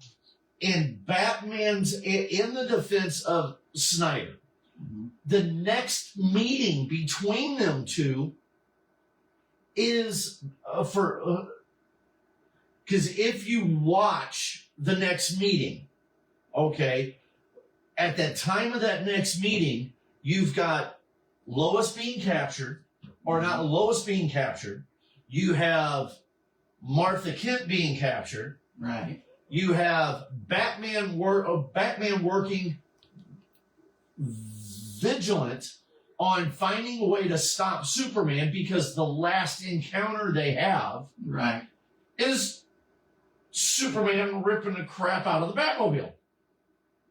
in the defense of Snyder, the next meeting between them two is because if you watch the next meeting, okay, at that time of that next meeting, you've got Lois being captured, or not Lois being captured. You have Martha Kent being captured. Right. You have Batman working vigilant on finding a way to stop Superman, because the last encounter they have is Superman ripping the crap out of the Batmobile.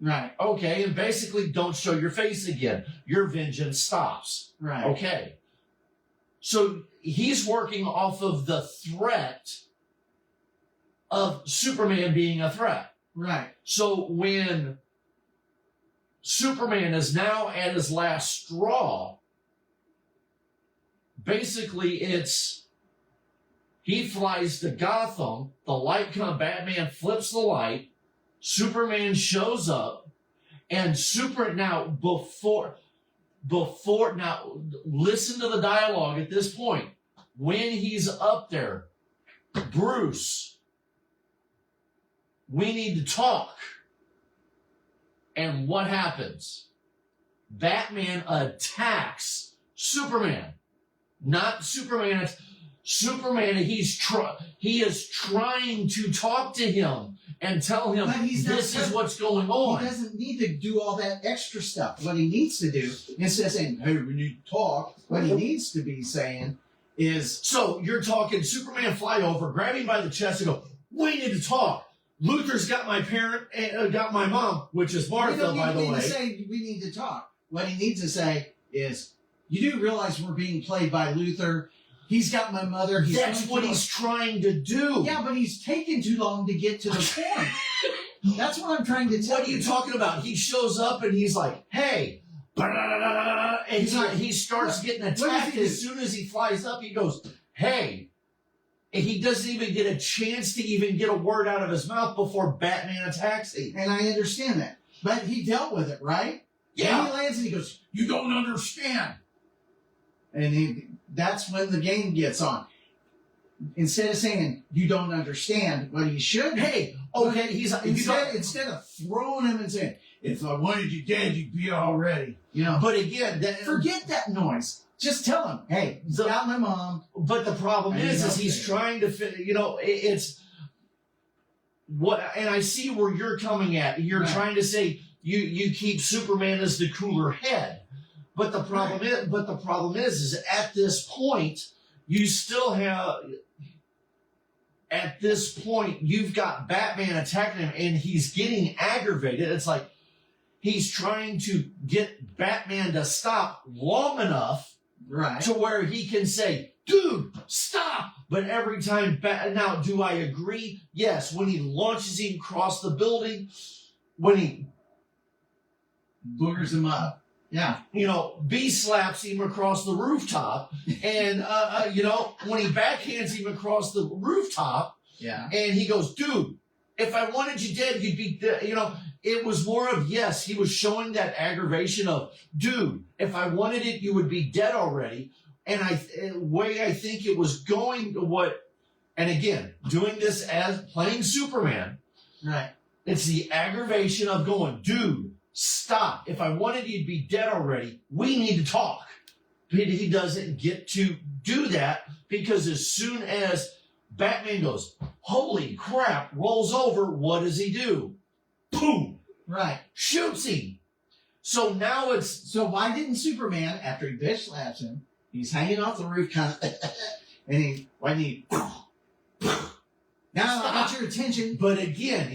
Right. Okay, and basically don't show your face again. Your vengeance stops. Right. Okay. So he's working off of the threat of Superman being a threat. Right. So when Superman is now at his last straw, basically he flies to Gotham, the light comes, Batman flips the light, Superman shows up, and before listen to the dialogue at this point. When he's up there, Bruce, we need to talk. And what happens? Batman attacks Superman. Not Superman. Superman, he is trying to talk to him and tell him this is what's going on. He doesn't need to do all that extra stuff. What he needs to do, instead of saying, hey, we need to talk, what he needs to be saying is... So you're talking Superman fly over, grab him by the chest and go, we need to talk. Luther's got my got my mom, which is Martha, by the way. He doesn't say we need to talk. What he needs to say is, you do realize we're being played by Luther. He's got my mother. That's what he's trying to do. Yeah, but he's taking too long to get to the point. That's what I'm trying to tell you. What are you talking about? He shows up and he's like, hey. And he starts getting attacked as soon as he flies up. He goes, hey. And he doesn't even get a chance to even get a word out of his mouth before Batman attacks him. And I understand that. But he dealt with it, right? Yeah. And he lands and he goes, you don't understand. And that's when the game gets on. Instead of saying, you don't understand, what he should... Hey, okay, instead of throwing him and saying, if I wanted you dead, you'd be already. But again... forget that noise. Just tell him, hey, he's got my mom. But the problem is he's trying to fit... it's... And I see where you're coming at. You're trying to say you keep Superman as the cooler head. But the problem is at this point, you still have... At this point, you've got Batman attacking him, and he's getting aggravated. It's like he's trying to get Batman to stop long enough to where he can say, dude, stop! But every time... Now, do I agree? Yes, when he launches him across the building, when he... boogers him up. Yeah. B slaps him across the rooftop, and, when he backhands him across the rooftop, and he goes, dude, if I wanted you dead, you'd be dead. It was more of, yes, he was showing that aggravation of, dude, if I wanted it, you would be dead already. And the way I think it was going to and again, doing this as playing Superman, it's the aggravation of going, dude, stop. If I wanted you to be dead already, we need to talk. But he doesn't get to do that because as soon as Batman goes, holy crap, rolls over, what does he do? Boom. Shoots him. So now So why didn't Superman, after he bitch slaps him, he's hanging off the roof kind of, and why didn't he... Now I got your attention. But again,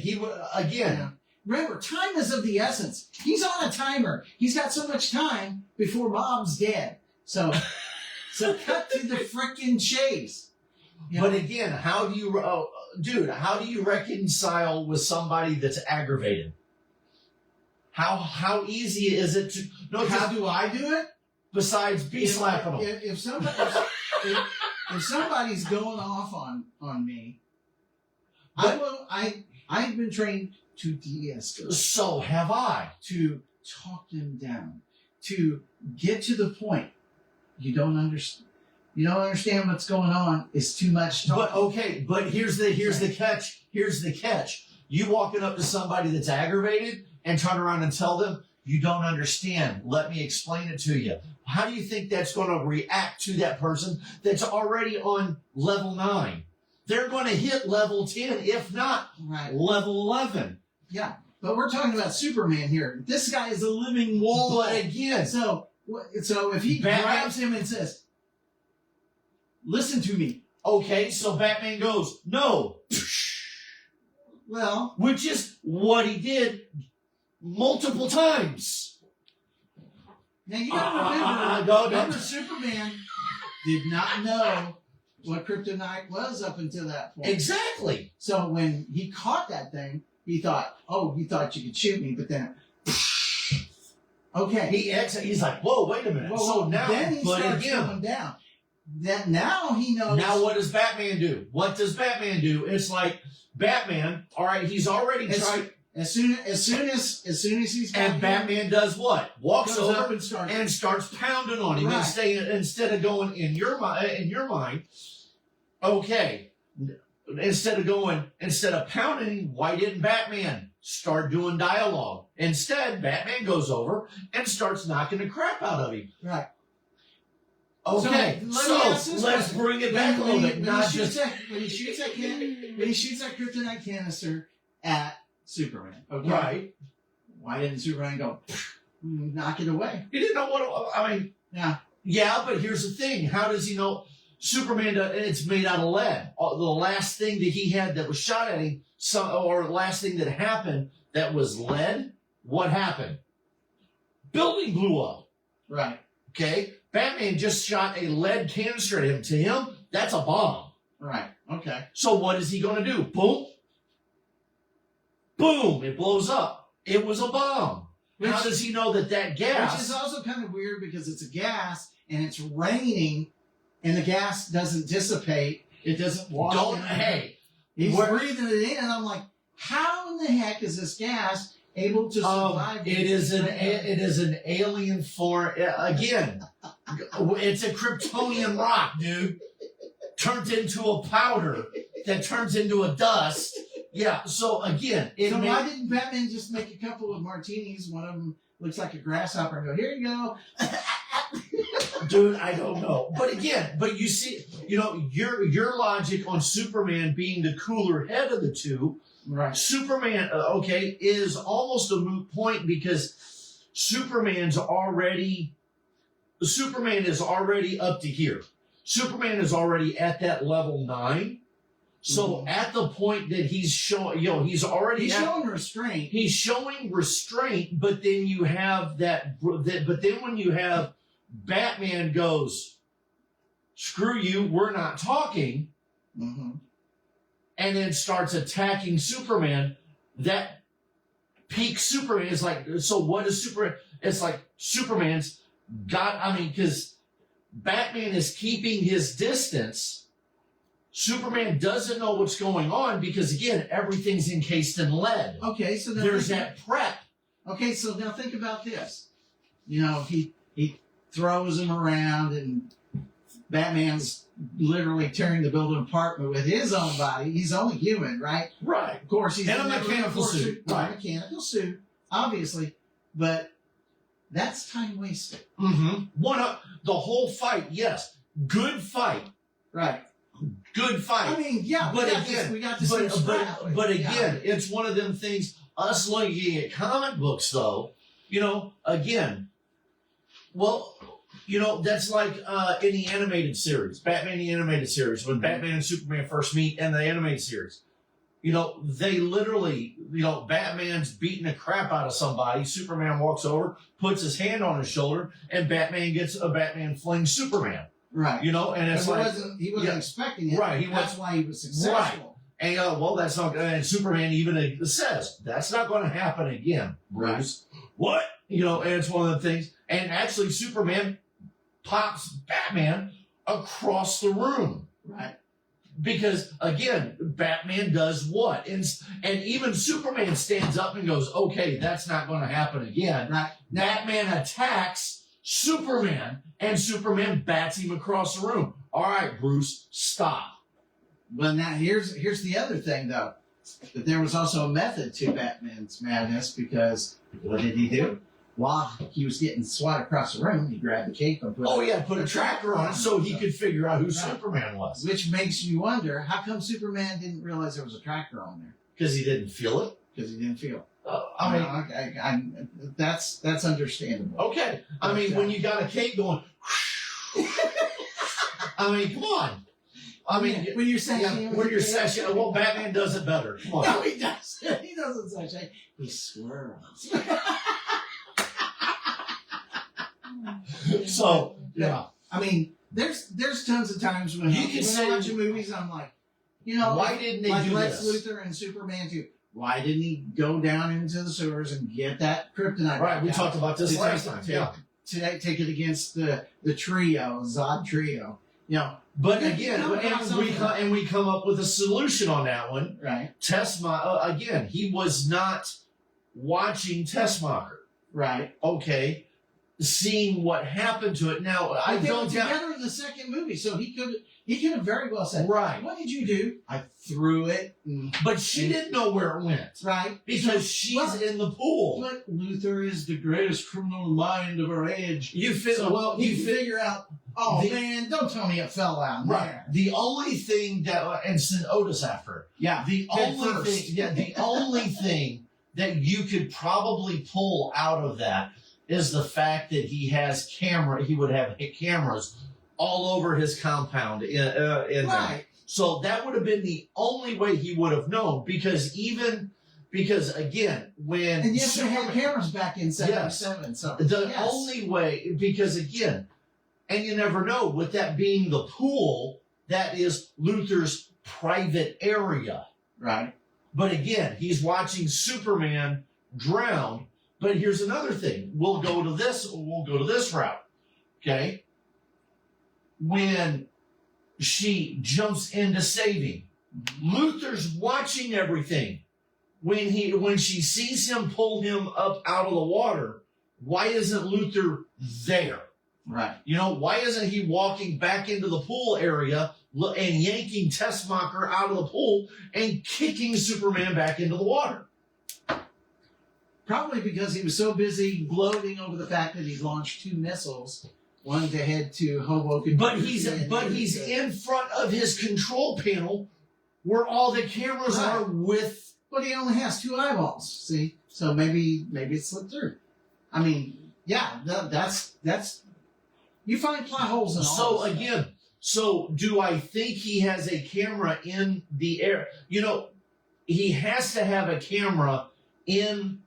remember, time is of the essence. He's on a timer. He's got so much time before Mom's dead. So So cut to the frickin' chase. You But know? again, how do you reconcile with somebody that's aggravated? How easy is it to? No, How do I do it? besides be slapping them. If somebody's going off on me, I've been trained to de-escalate, So have I. to talk them down, to get to the point. You don't understand. You don't understand what's going on. It's too much talk. But here's the catch. Here's the catch. You walking up to somebody that's aggravated and turn around and tell them, you don't understand. Let me explain it to you. How do you think that's going to react to that person that's already on level 9? They're going to hit level 10, if not Right. level 11. Yeah. But we're talking about Superman here. This guy is a living wall. But again, So if he Batman- grabs him and says, listen to me. okay, so Batman goes, no. Well, Which is what he did multiple times. now you gotta remember, no. Superman did not know what kryptonite was up until that point. Exactly. So when he caught that thing, he thought you could shoot me, but then, okay. He's like, whoa, wait a minute. Well, so now, then he but starts again, going down. That now he knows. now what does Batman do? What does Batman do? It's like Batman. All right, he's already tried, As soon as he's and Batman does what? Walks goes up over and starts. and starts pounding on him Right. instead of going in your mind. Okay, instead of pounding him, why didn't Batman start doing dialogue? Instead, Batman goes over and starts knocking the crap out of him. Right. Okay, So, let me ask this let's question. bring it back a little bit. When he shoots that kryptonite canister at Superman. Okay. Right. Why didn't Superman go knock it away? He didn't know what. I mean, Yeah. yeah, but here's the thing. How does he know? Superman, it's made out of lead. The last thing that he had that was shot at him, or the last thing that happened that was lead, what happened? Building blew up. Right. Okay? Batman just shot a lead canister at him. To him, that's a bomb. Right. Okay. So what is he going to do? Boom. Boom. It blows up. It was a bomb. How does he know that gas... Which is also kind of weird because it's a gas and it's raining and the gas doesn't dissipate. It doesn't wash. Hey. He's breathing it in. And I'm like, how in the heck is this gas able to survive? It is an alien form. Again, it's a Kryptonian rock, dude. Turns into a powder that turns into a dust. Yeah. So again, why didn't Batman just make a couple of martinis? One of them looks like a grasshopper and go, here you go. Dude, I don't know. But you see, your logic on Superman being the cooler head of the two. Right. Superman, is almost a moot point because Superman is already up to here. Superman is already at that level 9. So at the point that he's showing, he's showing restraint. He's showing restraint, but then you have but then when you have Batman goes, screw you, we're not talking. Mm-hmm. And then starts attacking Superman, that peak Superman is like, so what is Superman? It's like Superman's because Batman is keeping his distance. Superman doesn't know what's going on because, again, everything's encased in lead. Okay, so there's that prep. Okay, so now think about this. He throws him around and Batman's literally tearing the building apart, but with his own body. He's only human, right? Right. Of course, he's in a mechanical suit. Right. Mechanical suit, obviously. But that's time wasted. Mm-hmm. The whole fight, yes. Good fight. Right. Good fight. I mean, yeah, but again, it's one of them things, us looking at comic books, though, again, that's like in the animated series, Batman the animated series, when Batman and Superman first meet in the animated series. They literally, Batman's beating the crap out of somebody. Superman walks over, puts his hand on his shoulder, and Batman flings Superman. Right. You know, and it's he wasn't expecting it. Right. That's why he was successful. And well, that's not. And Superman even says that's not going to happen again, Bruce. Right. What? You know, and it's one of the things. And actually, Superman pops Batman across the room. Right. Because again, Batman does what? And even Superman stands up and goes, "Okay, that's not going to happen again." Right. Batman attacks Superman, and Superman bats him across the room. All right, Bruce, stop. Well, now here's the other thing, though. That there was also a method to Batman's madness, because what did he do? While he was getting swat across the room, he grabbed the cape and put a tracker on it so he could figure out who Superman was. Which makes you wonder, how come Superman didn't realize there was a tracker on there? Because he didn't feel it? Because he didn't feel it. I mean, that's understandable. Okay. I mean, when you got a cape going, I mean, come on. I mean, when you're sashaying, well, Batman does it better. Come on. No, he does. He doesn't sashay. He swirls. So, yeah. I mean, there's tons of times when I'm watching movies, I'm like, you know, why didn't they do Lex this? Luthor and Superman 2. Why didn't he go down into the sewers and get that kryptonite? Right, we talked about this last time. Yeah. Today, take it against the trio, Zod trio. You know, but again, and we come up with a solution on that one. Right. Again, he was not watching Tessmacher. Right. Okay. Seeing what happened to it. Now, I they don't were together in the second movie, so he could have very well said, right. What did you do? I threw it. But she didn't know where it went. Right. Because she's in the pool. But Luthor is the greatest criminal mind of our age. You figure out, man, don't tell me it fell out there. The only thing that, and send Otis after her. Yeah. The only thing that you could probably pull out of that is the fact that he would have cameras all over his compound in right. there. So that would have been the only way he would have known, because again, when and yes, they had cameras back in '77. Yes, so only way, because again, and you never know, with that being the pool, that is Luthor's private area, right? But again, he's watching Superman drown. But here's another thing. We'll go to this route. Okay? When she jumps in to save him, Luthor's watching everything. When she sees him pull him up out of the water, why isn't Luthor there? Right. You know, why isn't he walking back into the pool area and yanking Tessmacher out of the pool and kicking Superman back into the water? Probably because he was so busy gloating over the fact that he's launched 2 missiles, one to head to Hoboken. But he's in front of his control panel where all the cameras are with. But he only has 2 eyeballs. See, so maybe it slipped through. I mean, yeah, that's you find plot holes in all. So do I think he has a camera in the air? You know, he has to have a camera in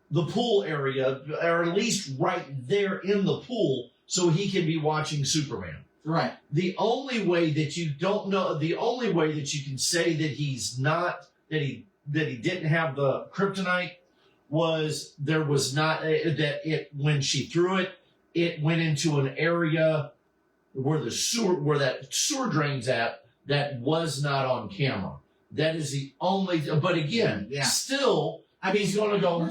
the pool area, or at least right there in the pool, so he can be watching Superman. Right. The only way that you can say that he's not, that he didn't have the kryptonite was there was not, when she threw it, it went into an area where that sewer drain's at that was not on camera. That is the only, but again, still, I mean, he's going to go,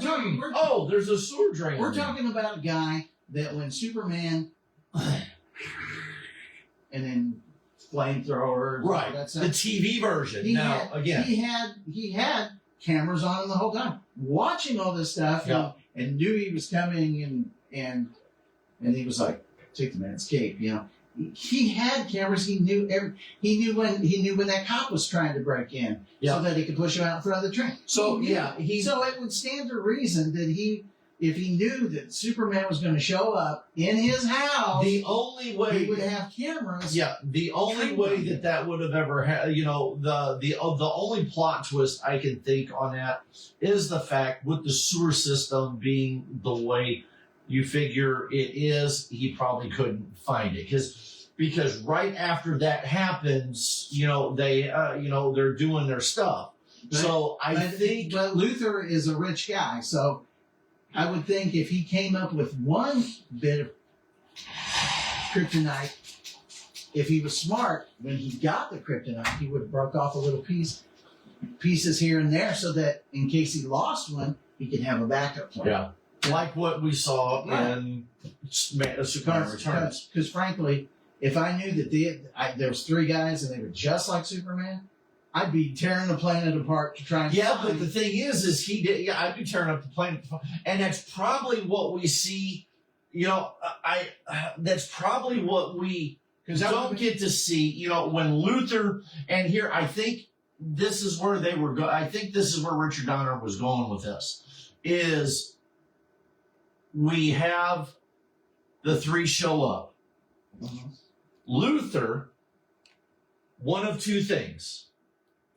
there's a sewer drain. We're talking about a guy that when Superman and then flamethrowers, right? That's the TV version. He had cameras on him the whole time, watching all this stuff, and knew he was coming, and he was like, take the man's cape, you know. He had cameras. He knew when that cop was trying to break in, so that he could push him out in front of the train. So so it would stand to reason that if he knew that Superman was going to show up in his house, the only way he would have cameras. Yeah, the only way that would have ever had, you know, the only plot twist I can think on that is the fact with the sewer system being the way you figure it is, he probably couldn't find it. Because right after that happens, they're doing their stuff. So I think... But Luther is a rich guy, so I would think if he came up with one bit of kryptonite, if he was smart, when he got the kryptonite, he would have broke off a little pieces here and there so that in case he lost one, he could have a backup plan. Yeah. Like what we saw in Superman Returns. Because frankly, if I knew that there was 3 guys and they were just like Superman, I'd be tearing the planet apart to try and find. But the thing is he did. Yeah, I'd be tearing up the planet, and that's probably what we see. That's probably what we don't get to see. When Luther, and here I think this is where they were going. I think this is where Richard Donner was going with this. Is we have the 3 show up. Mm-hmm. Luther, one of 2 things.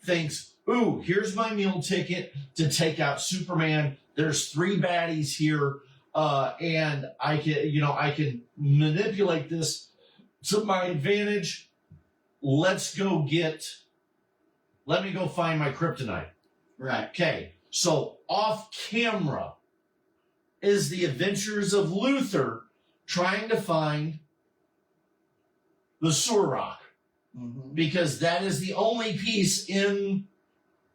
Thinks, ooh, here's my meal ticket to take out Superman. There's 3 baddies here, and I can manipulate this to my advantage. Let me go find my kryptonite. Right. Okay. So off camera is the adventures of Luther trying to find the sewer rock. Mm-hmm. Because that is the only piece in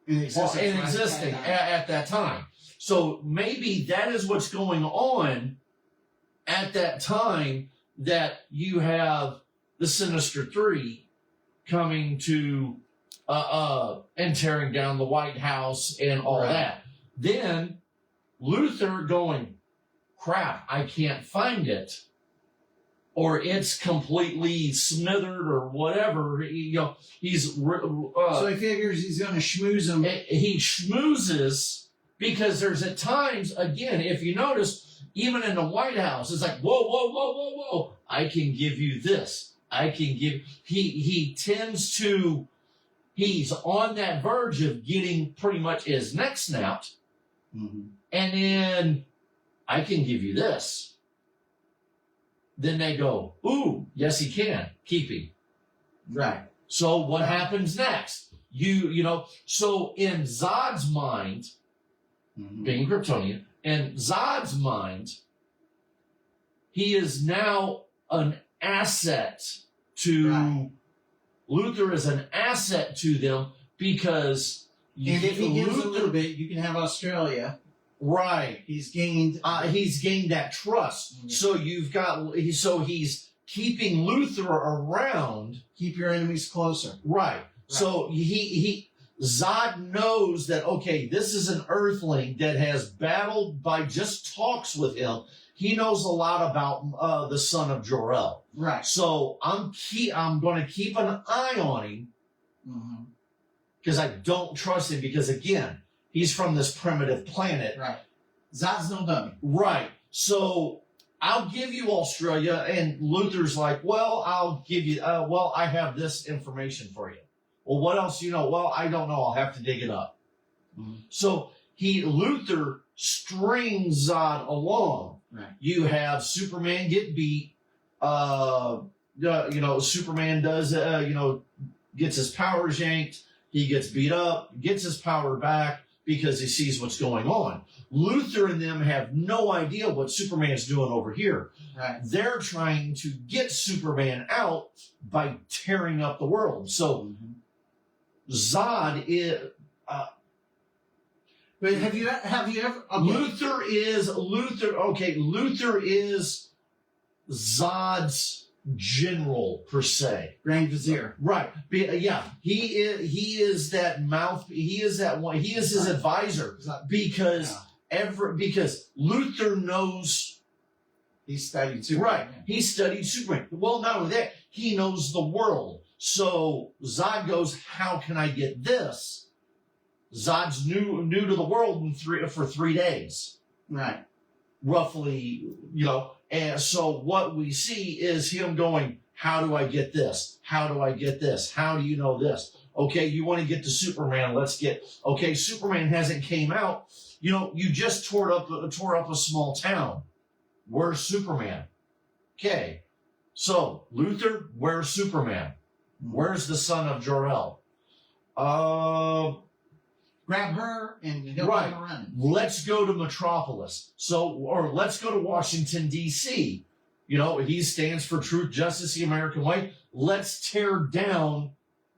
existing at that time. So maybe that is what's going on at that time, that you have the Sinister 3 coming to and tearing down the White House and all that. Then Luther going, crap, I can't find it. Or it's completely smithered or whatever. He's... so he figures he's going to schmooze him. He schmoozes because there's at times, again, if you notice, even in the White House, it's like, whoa, whoa, whoa, whoa, whoa. I can give you this. I can give... He tends to... He's on that verge of getting pretty much his neck snapped. Mm-hmm. And then, I can give you this. Then they go, ooh, yes, he can. Keep him. Right. So what happens next? So in Zod's mind, being Kryptonian, in Zod's mind, he is now an asset to... Right. Luther is an asset to them because... And if he gives a little bit, you can have Australia... Right. He's gained that trust. Yeah. So he's keeping Luther around. Keep your enemies closer. Right. So Zod knows that, okay, this is an Earthling that has battled by just talks with him. He knows a lot about the son of Jor-El. Right. So I'm going to keep an eye on him because I don't trust him because, again, he's from this primitive planet. Right. Zod's no dummy. Right. So I'll give you Australia. And Luther's like, well, I'll give you, I have this information for you. Well, what else do you know? Well, I don't know. I'll have to dig it up. Mm-hmm. So Luther strings Zod along. Right. You have Superman get beat. Superman does, gets his powers yanked. He gets beat up, gets his power back, because he sees what's going on. Luther and them have no idea what Superman's doing over here. Right. They're trying to get Superman out by tearing up the world. So Zod is... but have you ever... Okay. Luther is Zod's general, per se. Grand Vizier. Right. Yeah. He is that mouth. He is that one. He is his advisor because Luther knows. He studied Superman. Right. He studied Superman. Well, not only that, he knows the world. So Zod goes, how can I get this? Zod's new to the world for 3 days. Right. Roughly, And so what we see is him going, how do I get this? How do I get this? How do you know this? Okay, you want to get to Superman. Superman hasn't came out. You just tore up a small town. where's Superman? Okay, so Luthor, where's Superman? Where's the son of Jor-El? Grab her and go Right. running. Let's go to Metropolis. Or let's go to Washington, D.C. You know, he stands for truth, justice, the American way. Let's tear down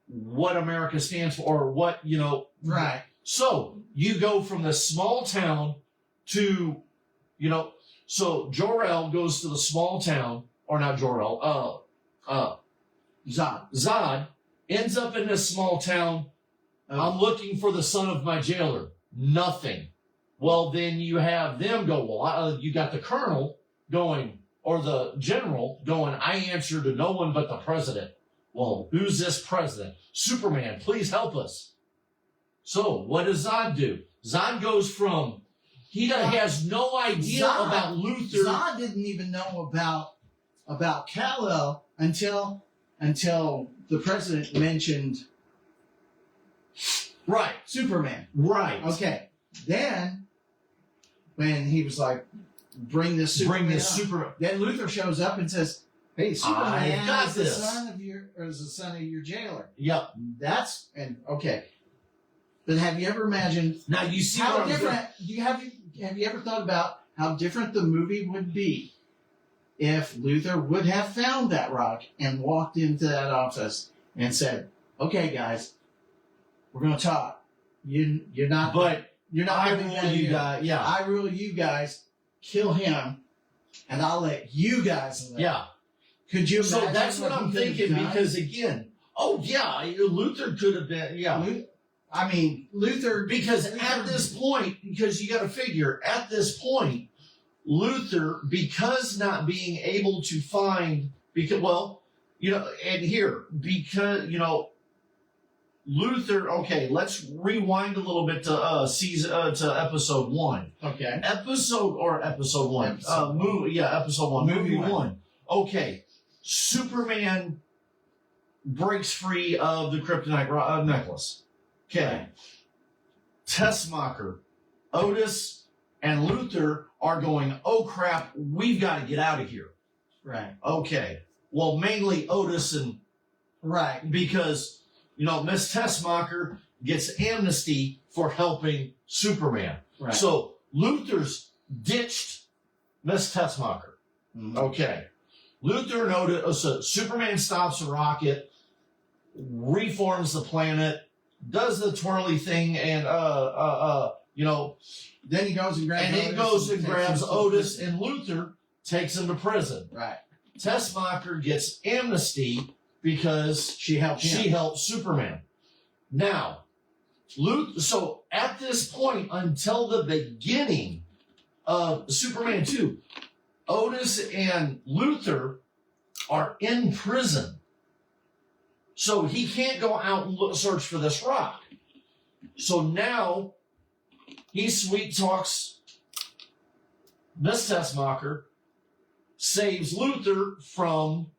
what America stands for, or what, you know. Right. So you go from the small town to, you know, so Jor-El goes to the small town, or not Jor-El, Zod ends up in this small town. I'm looking for the son of my jailer. Nothing. Well, then you have them go, well, you got the colonel going, or the general going, I answer to no one but the president. Well, who's this president? Superman, please help us. So what does Zod do? Zod goes from, he has no idea about Luthor. Zod didn't even know about Kal-El until the president mentioned Right. Superman. Right. Okay. Then, when he was like, bring this Superman up, then Luthor shows up and says, hey, Superman got is this. the son of your jailer. Yep. Okay. But have you ever imagined Now you see how what different? Have you ever thought about how different the movie would be if Luthor would have found that rock and walked into that office and said, "Okay, guys, we're going to talk. You're not. But you're not. I gonna be rule bad you here. guys. Yeah. I rule you guys. Kill him, and I'll let you guys live." Yeah. Could you imagine? So that's what I'm he could have thinking, done? because again, Luthor could have been, Luther. Because at this point, because you got to figure, at this point, Luthor, because not being able to find, Luthor, okay, let's rewind a little bit to episode 1. Okay. Episode 1. Episode Episode 1. Movie Movie 1. one. Okay. Superman breaks free of the kryptonite necklace. Okay. Tessmacher, Otis, and Luthor are going, oh crap, we've got to get out of here. Right. Okay. Well, mainly Otis, and Right. because, Miss Tessmacher gets amnesty for helping Superman. Right. So Luthor's ditched Miss Tessmacher. Mhm. Okay. Luthor and Otis, so Superman stops a rocket, reforms the planet, does the twirly thing, and Then he goes and grabs. and grabs Otis, and Luthor takes him to prison. Right. Tessmacher gets amnesty because She helped him. she helped Superman. Now, so at this point, until the beginning of Superman 2, Otis and Luthor are in prison. So he can't go out and search for this rock. So now he sweet talks Miss Tessmacher, saves Luthor from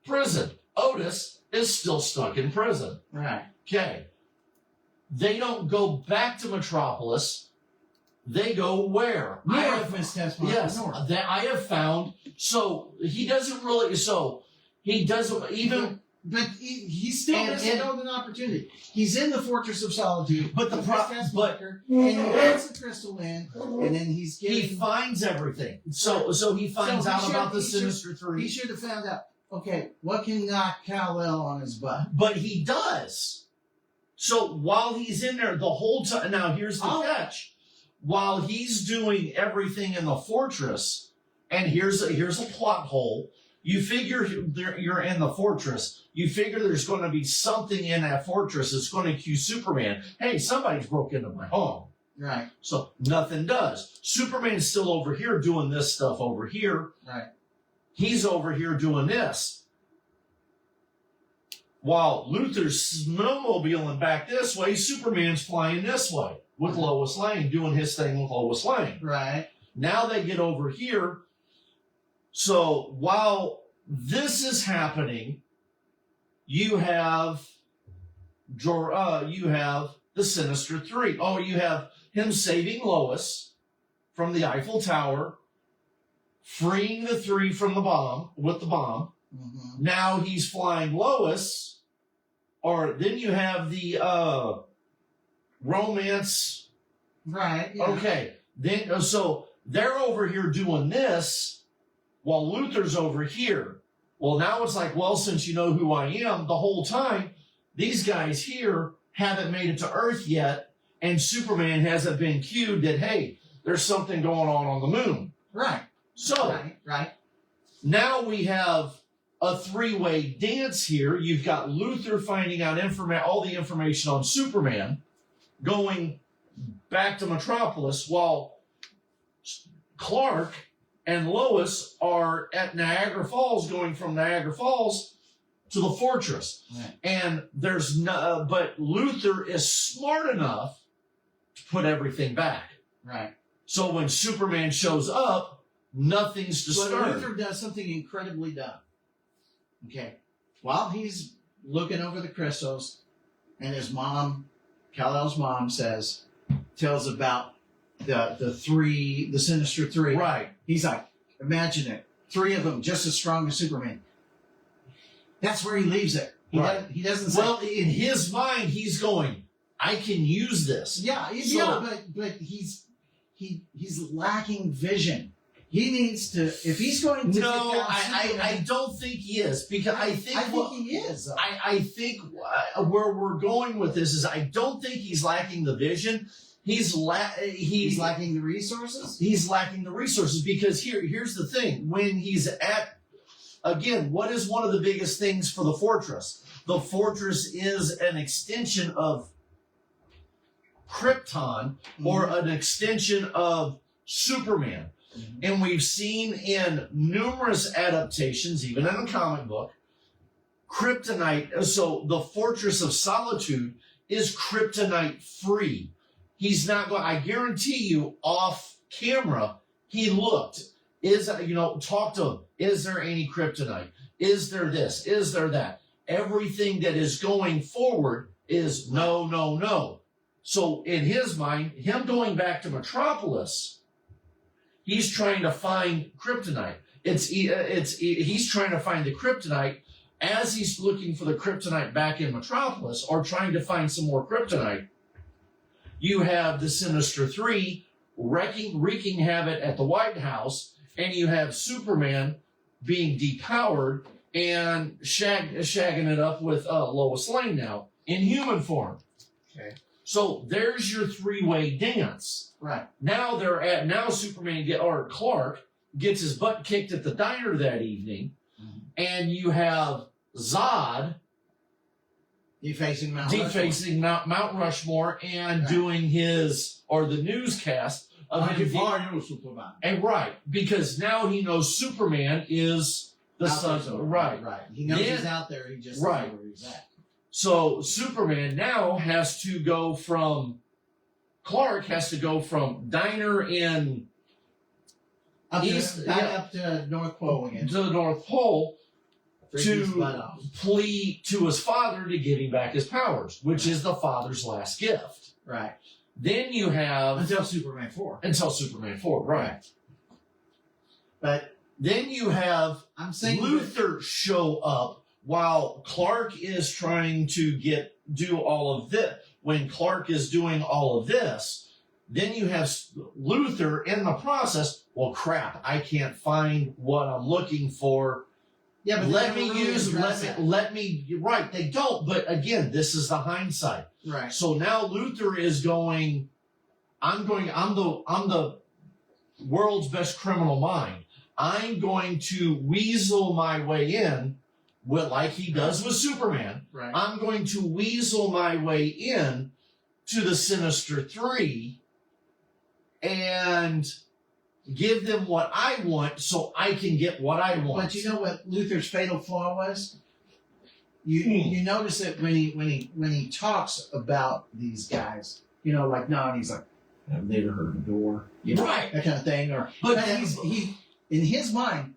prison. Otis is still stuck in prison. Right. Okay. They don't go back to Metropolis. They go where? North, Miss Tessmacher. Yes, North. that I have found. So he doesn't even. But he still And- doesn't know an opportunity. He's in the Fortress of Solitude. But the with pro- Miss but- Tessmacher, and he gets the crystal in, and then he's He getting. finds everything. So he finds So he out should- about the he should- Sinister He Three. should have found out. Okay, what can knock Kal-El on his butt? But he does. So while he's in there the whole time, now here's the catch. While he's doing everything in the fortress, and here's a plot hole. You figure you're in the fortress. You figure there's going to be something in that fortress that's going to accuse Superman. Hey, somebody's broke into my home. Right. So nothing does. Superman's still over here doing this stuff over here. Right. He's over here doing this. While Luthor's snowmobiling back this way, Superman's flying this way with Lois Lane, doing his thing with Lois Lane. Right. Now they get over here. So while this is happening, you have the Sinister Three. Oh, you have him saving Lois from the Eiffel Tower. freeing the three from the bomb, with the bomb. Mm-hmm. Now he's flying Lois, or then you have the romance. Right. Yeah. Okay, then so they're over here doing this while Luther's over here. Well, now it's like, well, since you know who I am, the whole time these guys here haven't made it to Earth yet, and Superman hasn't been cued that, hey, there's something going on the moon. Right. So Right. now we have a three-way dance here. You've got Luther finding out all the information on Superman, going back to Metropolis, while Clark and Lois are at Niagara Falls, going from Niagara Falls to the fortress. Right. And there's no, but Luther is smart enough to put everything back. Right. So when Superman shows up, nothing's But disturbed. Luther does something incredibly dumb. Okay. While he's looking over the crystals, and his mom, Kal-El's mom, tells about the Sinister Three. Right. He's like, imagine it. 3 of them just as strong as Superman. That's where he leaves it. He doesn't say. Well, in his mind, he's going, I can use this. Yeah, but he's lacking vision. He needs to, if he's going to. No, take down I Superman, don't think he is, because I think he is. Though. I think where we're going with this is I don't think he's lacking the vision. He's lacking the resources. He's lacking the resources because here's the thing. When he's again, what is one of the biggest things for the fortress? The fortress is an extension of Krypton, or an extension of Superman. Mm-hmm. And we've seen in numerous adaptations, even in a comic book, kryptonite. So the Fortress of Solitude is kryptonite free. He's not going, I guarantee you, off camera, he looked. Talk to him. Is there any kryptonite? Is there this? Is there that? Everything that is going forward is no, no, no. So in his mind, him going back to Metropolis, he's trying to find kryptonite. He's trying to find the kryptonite as he's looking for the kryptonite back in Metropolis, or trying to find some more kryptonite. You have the Sinister Three wreaking havoc at the White House, and you have Superman being depowered and shagging it up with Lois Lane now in human form. Okay. So there's your three-way dance. Right. Now Superman or Clark gets his butt kicked at the diner that evening, and you have Zod defacing Mount Rushmore and doing the newscast of Superman. And right, because now he knows Superman is the son. Right. He knows he's out there. He just doesn't know where he's at. So Superman now has to go from diner in up to North Pole again. to the North Pole to plead to his father to give him back his powers, which is the father's last gift. Right. Then you have until Superman 4. Right. But then you have Luther show up while Clark is trying to do all of this. When Clark is doing all of this, then you have Luther in the process. Well, crap! I can't find what I'm looking for. Yeah, but let me. Right, they don't. But again, this is the hindsight. Right. So now Luther is going. I'm the world's best criminal mind. I'm going to weasel my way in, like he does with Superman. Right. I'm going to weasel my way in to the Sinister Three and give them what I want so I can get what I want. But you know what Luther's fatal flaw was? You notice it when he talks about these guys, like no, and he's like, have they ever heard of a door? Right. That kind of thing. But he in his mind,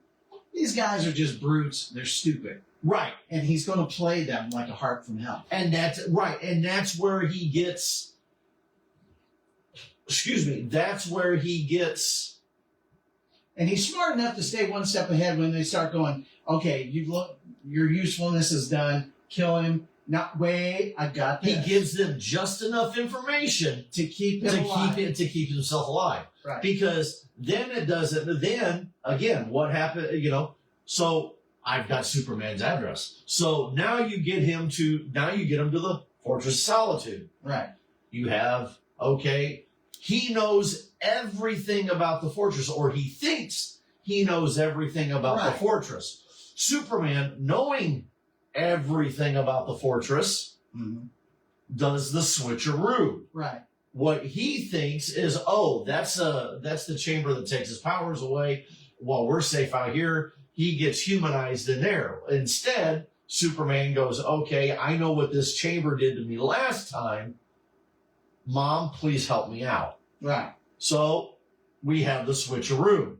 these guys are just brutes, they're stupid. Right. And he's gonna play them like a harp from hell. And that's right, and that's where he gets And he's smart enough to stay one step ahead when they start going, okay, your usefulness is done. Kill him. Not wait, I got this. He gives them just enough information to keep him alive. to keep himself alive. Right. Because then it doesn't. Then again, what happened? So I've got Superman's address. So now you get him to the Fortress of Solitude. Right. You have he knows everything about the fortress, or he thinks he knows everything about the fortress. Superman, knowing everything about the fortress, does the switcheroo. Right. What he thinks is, that's the chamber that takes his powers away. While we're safe out here, he gets humanized in there. Instead, Superman goes, okay, I know what this chamber did to me last time. Mom, please help me out. Right. So we have the switcheroo.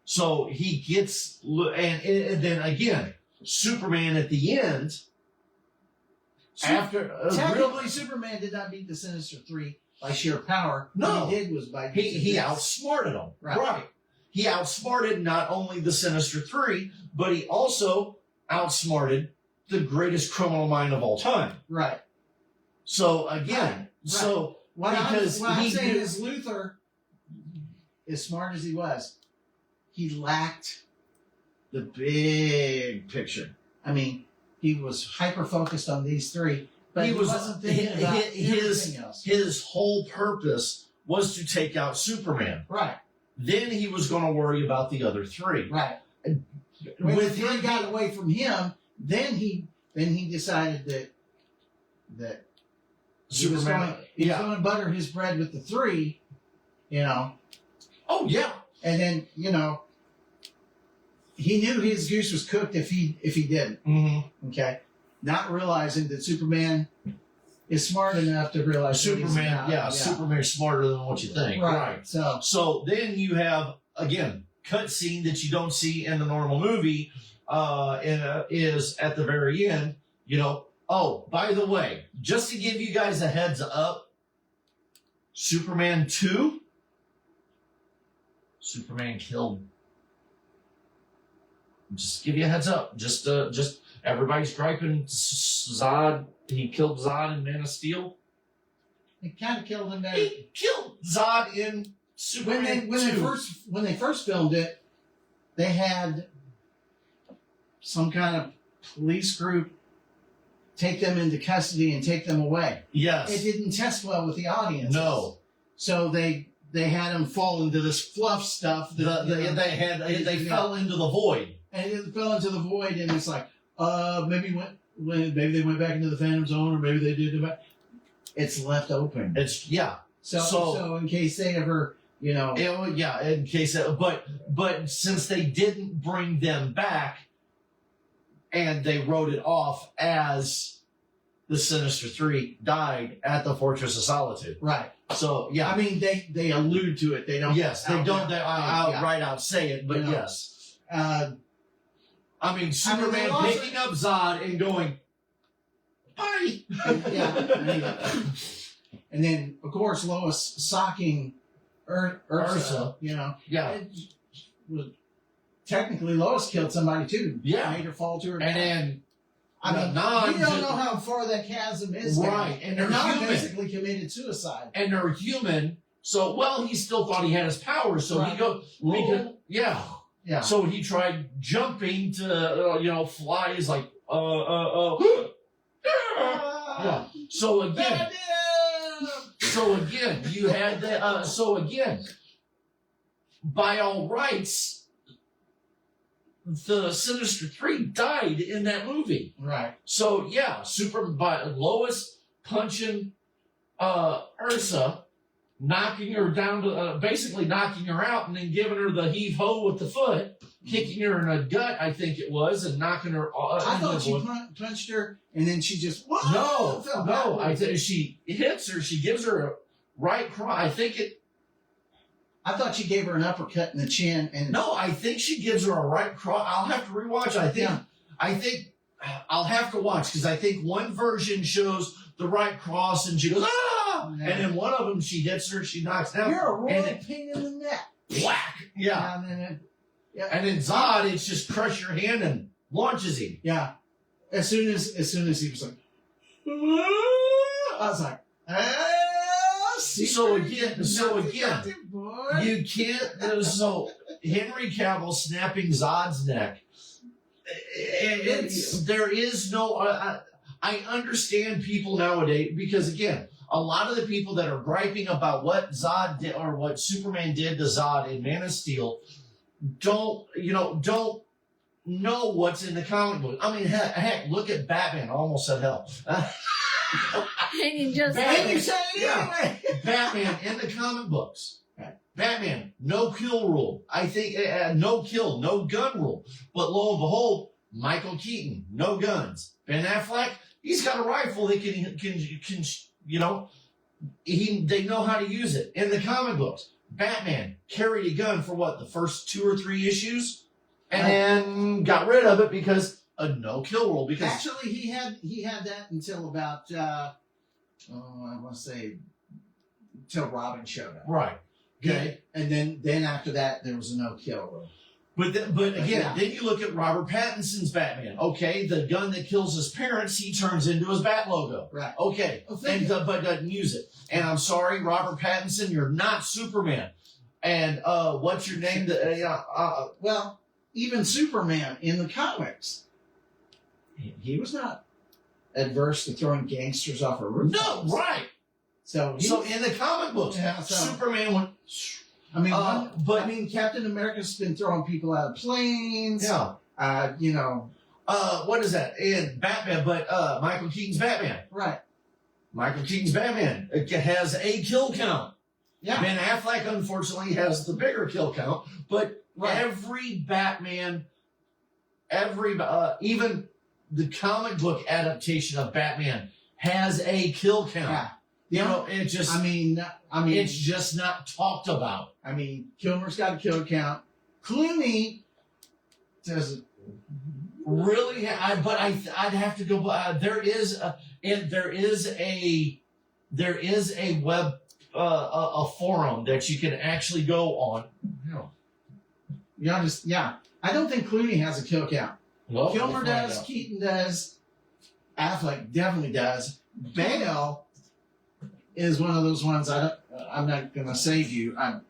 So he gets, and then again, Superman at the end, technically Superman did not beat the Sinister Three by sheer power. No. What he did was by he outsmarted them. Right. He outsmarted not only the Sinister Three, but he also outsmarted the greatest criminal mind of all time. Right. So again, so what I'm saying is Luthor, as smart as he was, he lacked the big picture. I mean, he was hyper focused on these three, but he wasn't thinking about everything else. His whole purpose was to take out Superman. Right. Then he was going to worry about the other three. Right. When the three got away from him, then he decided that Superman he was going to butter his bread with the three, Oh yeah. And then he knew his goose was cooked if he didn't. Mm-hmm. Okay. Not realizing that Superman is smart enough to realize Superman's smarter than what you think. Right. So then you have, again, cutscene that you don't see in the normal movie, is at the very end, oh, by the way, just to give you guys a heads up, Superman 2, Superman killed. Just give you a heads up. Just everybody's griping Zod. He killed Zod in Man of Steel. He kind of killed him there. He killed Zod in Superman 2. When they first filmed it, they had some kind of police group take them into custody and take them away. Yes. It didn't test well with the audience. No. So they had him fall into this fluff stuff. They fell into the void. And it fell into the void, and it's like, maybe they went back into the Phantom Zone, or maybe they did. It's left open. So in case they ever, in case, but since they didn't bring them back, and they wrote it off as the Sinister Three died at the Fortress of Solitude. Right. So yeah, I mean they allude to it. They don't. Yes, they don't outright out say it, but yes. I mean, Superman picking up Zod and going, bye. And then, of course, Lois socking Ursa. Yeah. Technically, Lois killed somebody too. Yeah. Made her fall to her death. And then, we don't know how far that chasm is. Right. And they're not basically committed suicide. And they're human. So, he still thought he had his powers. So he goes, yeah. So he tried jumping to, fly. He's like, yeah. So again, you had that. By all rights, the Sinister Three died in that movie. Right. So yeah, Lois punching Ursa, knocking her down to basically knocking her out, and then giving her the heave ho with the foot, kicking her in the gut, I think it was, and knocking her. I thought she punched her, and then she just no. I think she hits her. She gives her a right cross. I thought she gave her an uppercut in the chin, and no, I think she gives her a right cross. I'll have to rewatch. I think I'll have to watch, because I think one version shows the right cross, and she goes and then one of them she hits her, she knocks down. You're a royal pain in the neck. Whack. Yeah. And then Yeah. And in Zod, it's just crush your hand and launches him. Yeah. As soon as he was like, I was like, So again, boy. you can't. So Henry Cavill snapping Zod's neck. There is no. I understand people nowadays because again, a lot of the people that are griping about what Zod did or what Superman did to Zod in Man of Steel don't know what's in the comic book. I mean, heck, look at Batman. I almost said hell. And you just And you say it Yeah. anyway. Batman in the comic books. Right. Batman, no kill rule. I think no kill, no gun rule. But lo and behold, Michael Keaton, no guns. Ben Affleck, he's got a rifle that can they know how to use it. In the comic books, Batman carried a gun for what, the first 2 or 3 issues? And then got rid of it because a no kill rule. Because Actually, he had that until about I want to say until Robin showed up. right. Okay. And then after that, there was a no kill rule. But again, Yeah. then you look at Robert Pattinson's Batman. Okay, the gun that kills his parents, he turns into his Bat logo. Right. Okay, Well, but doesn't use it. And I'm sorry, Robert Pattinson, you're not Superman. And what's your name? Well, even Superman in the comics, he was not adverse to throwing gangsters off a roof. No, right. So in the comic books, Yeah, so- Superman went. I but Captain America's been throwing people out of planes. Yeah. What is that in Batman? But Michael Keaton's Batman. Right. Michael Keaton's Batman it has a kill count. Yeah. Ben Affleck, unfortunately, has the bigger kill count. But Right. every Batman, even the comic book adaptation of Batman has a kill count. Yeah. You know, it just, I mean, it's just not talked about. I mean, Kilmer's got a kill count. Clooney does. Really, I'd have to go. There is a web a forum that you can actually go on. I don't think Clooney has a kill count. Well, Kilmer we'll find does. out. Keaton does. Affleck definitely does. Bale is one of those ones. I'm not going to save you. I'm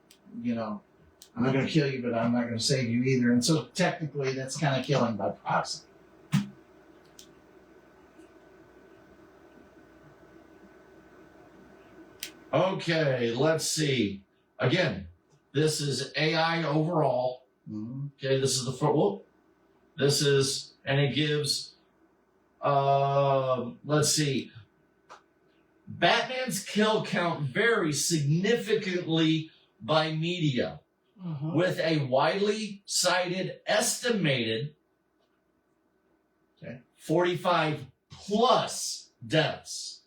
not going to kill you, but I'm not going to save you either. And so technically, that's kind of killing by proxy. Okay, let's see. Again, this is AI overall. Mm-hmm. Okay, this is the first. This is, and it gives. Let's see. Batman's kill count varies significantly by media, with a widely cited estimated 45 plus deaths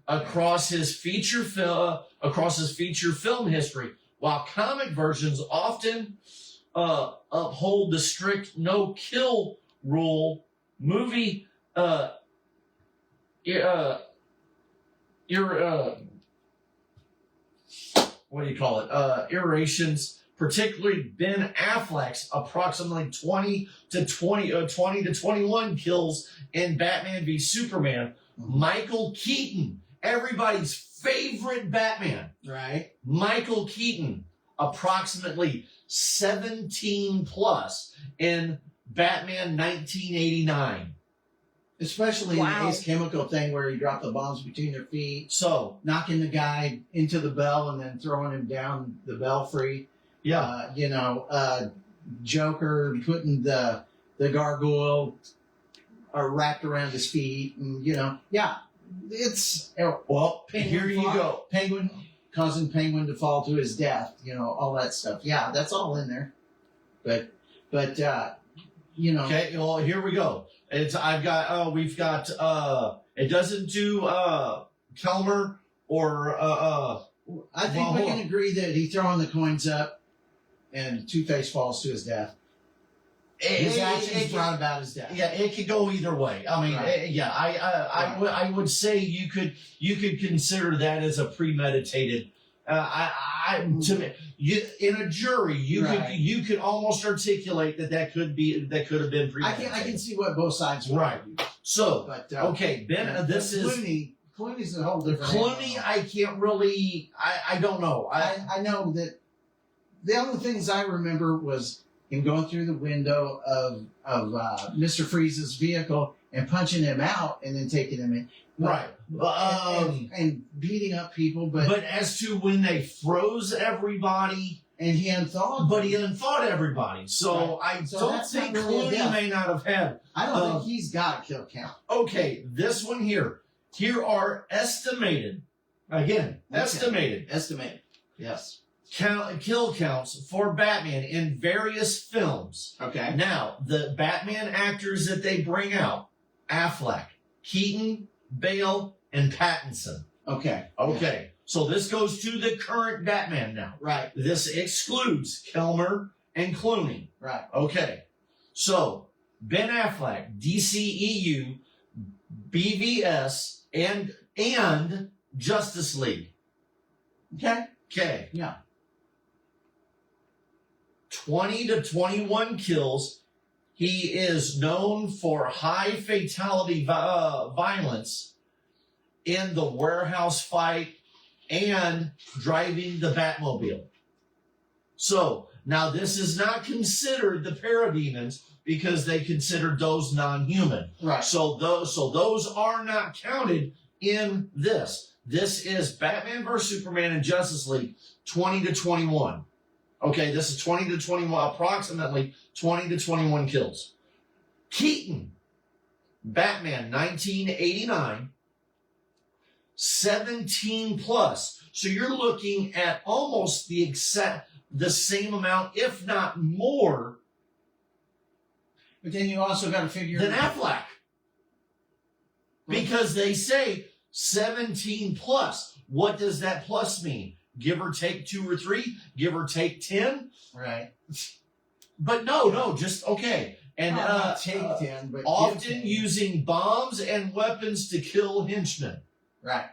across his feature film history, while comic versions often uphold the strict no kill rule. Movie iterations, particularly Ben Affleck's approximately 20 to 21 kills in Batman v Superman. Michael Keaton, everybody's favorite Batman. Right. Michael Keaton, approximately 17 plus in Batman 1989. Especially in Wow. the Ace Chemical thing where he dropped the bombs between their feet, So, knocking the guy into the bell and then throwing him down the belfry. yeah. Joker putting the gargoyle wrapped around his feet, and it's Well, here you go. Penguin causing Penguin to fall to his death, all that stuff. Yeah, that's all in there. But Okay, well, here we go. We've got, it doesn't do, Kelmer or, I think we can agree that he throwing the coins up and Two-Face falls to his death. His actions brought about his death. Yeah, it could go either way. I mean, Right. I would say you could consider that as a premeditated To me, in a jury, Right. you could almost articulate that could have been premeditated. I can see what both sides would Right. argue. So, But okay, Ben, this is Clooney's a whole different Clooney. animal. I can't really. I don't know. I know that the only things I remember was him going through the window of Mr. Freeze's vehicle and punching him out and then taking him in. Right. And beating up people, but as to when they froze everybody, and he unthawed. but he unthawed everybody. So I So don't that's not think really a Clooney death. may not have had. I don't think he's got a kill count. Okay, this one here. Here are estimated. Again, Okay. estimated Yes. kill counts for Batman in various films. Okay. Now, the Batman actors that they bring out: Affleck, Keaton, Bale, and Pattinson. Okay. Okay, so this goes to the current Batman now. Right. This excludes Kilmer and Clooney. Right. Okay, so Ben Affleck, DCEU, BVS, and Justice League. Okay. Okay. Yeah. 20 to 21 kills. He is known for high fatality violence in the warehouse fight and driving the Batmobile. So, now this is not considered the parademons because they considered those non-human. Right. So those are not counted in this. This is Batman vs. Superman and Justice League 20 to 21. Okay, this is 20 to 21, approximately 20 to 21 kills. Keaton, Batman 1989, 17 plus. So you're looking at almost the same amount, if not more, But then you also got to figure than Affleck. Because they say 17 plus. What does that plus mean? Give or take 2 or 3? Give or take 10? Right. But no, just okay. And Not take 10, but often give 10. using bombs and weapons to kill henchmen. Right.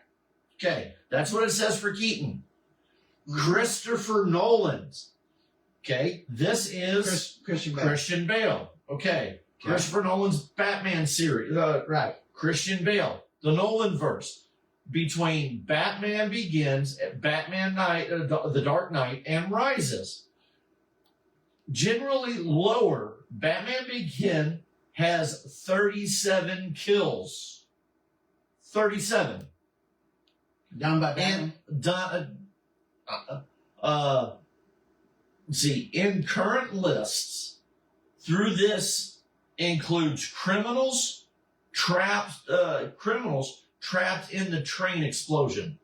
Okay, that's what it says for Keaton. Mhm. Christopher Nolan's. Okay, this is Christian Bale. Christian Bale. Okay, Christopher Nolan's Batman series. Right. Christian Bale, the Nolan verse. Between Batman Begins, Batman Night, The Dark Knight, and Rises. Generally lower, Batman Begin has 37 kills. 37. Done by And Batman. see, in current lists, through this includes criminals trapped in the train explosion.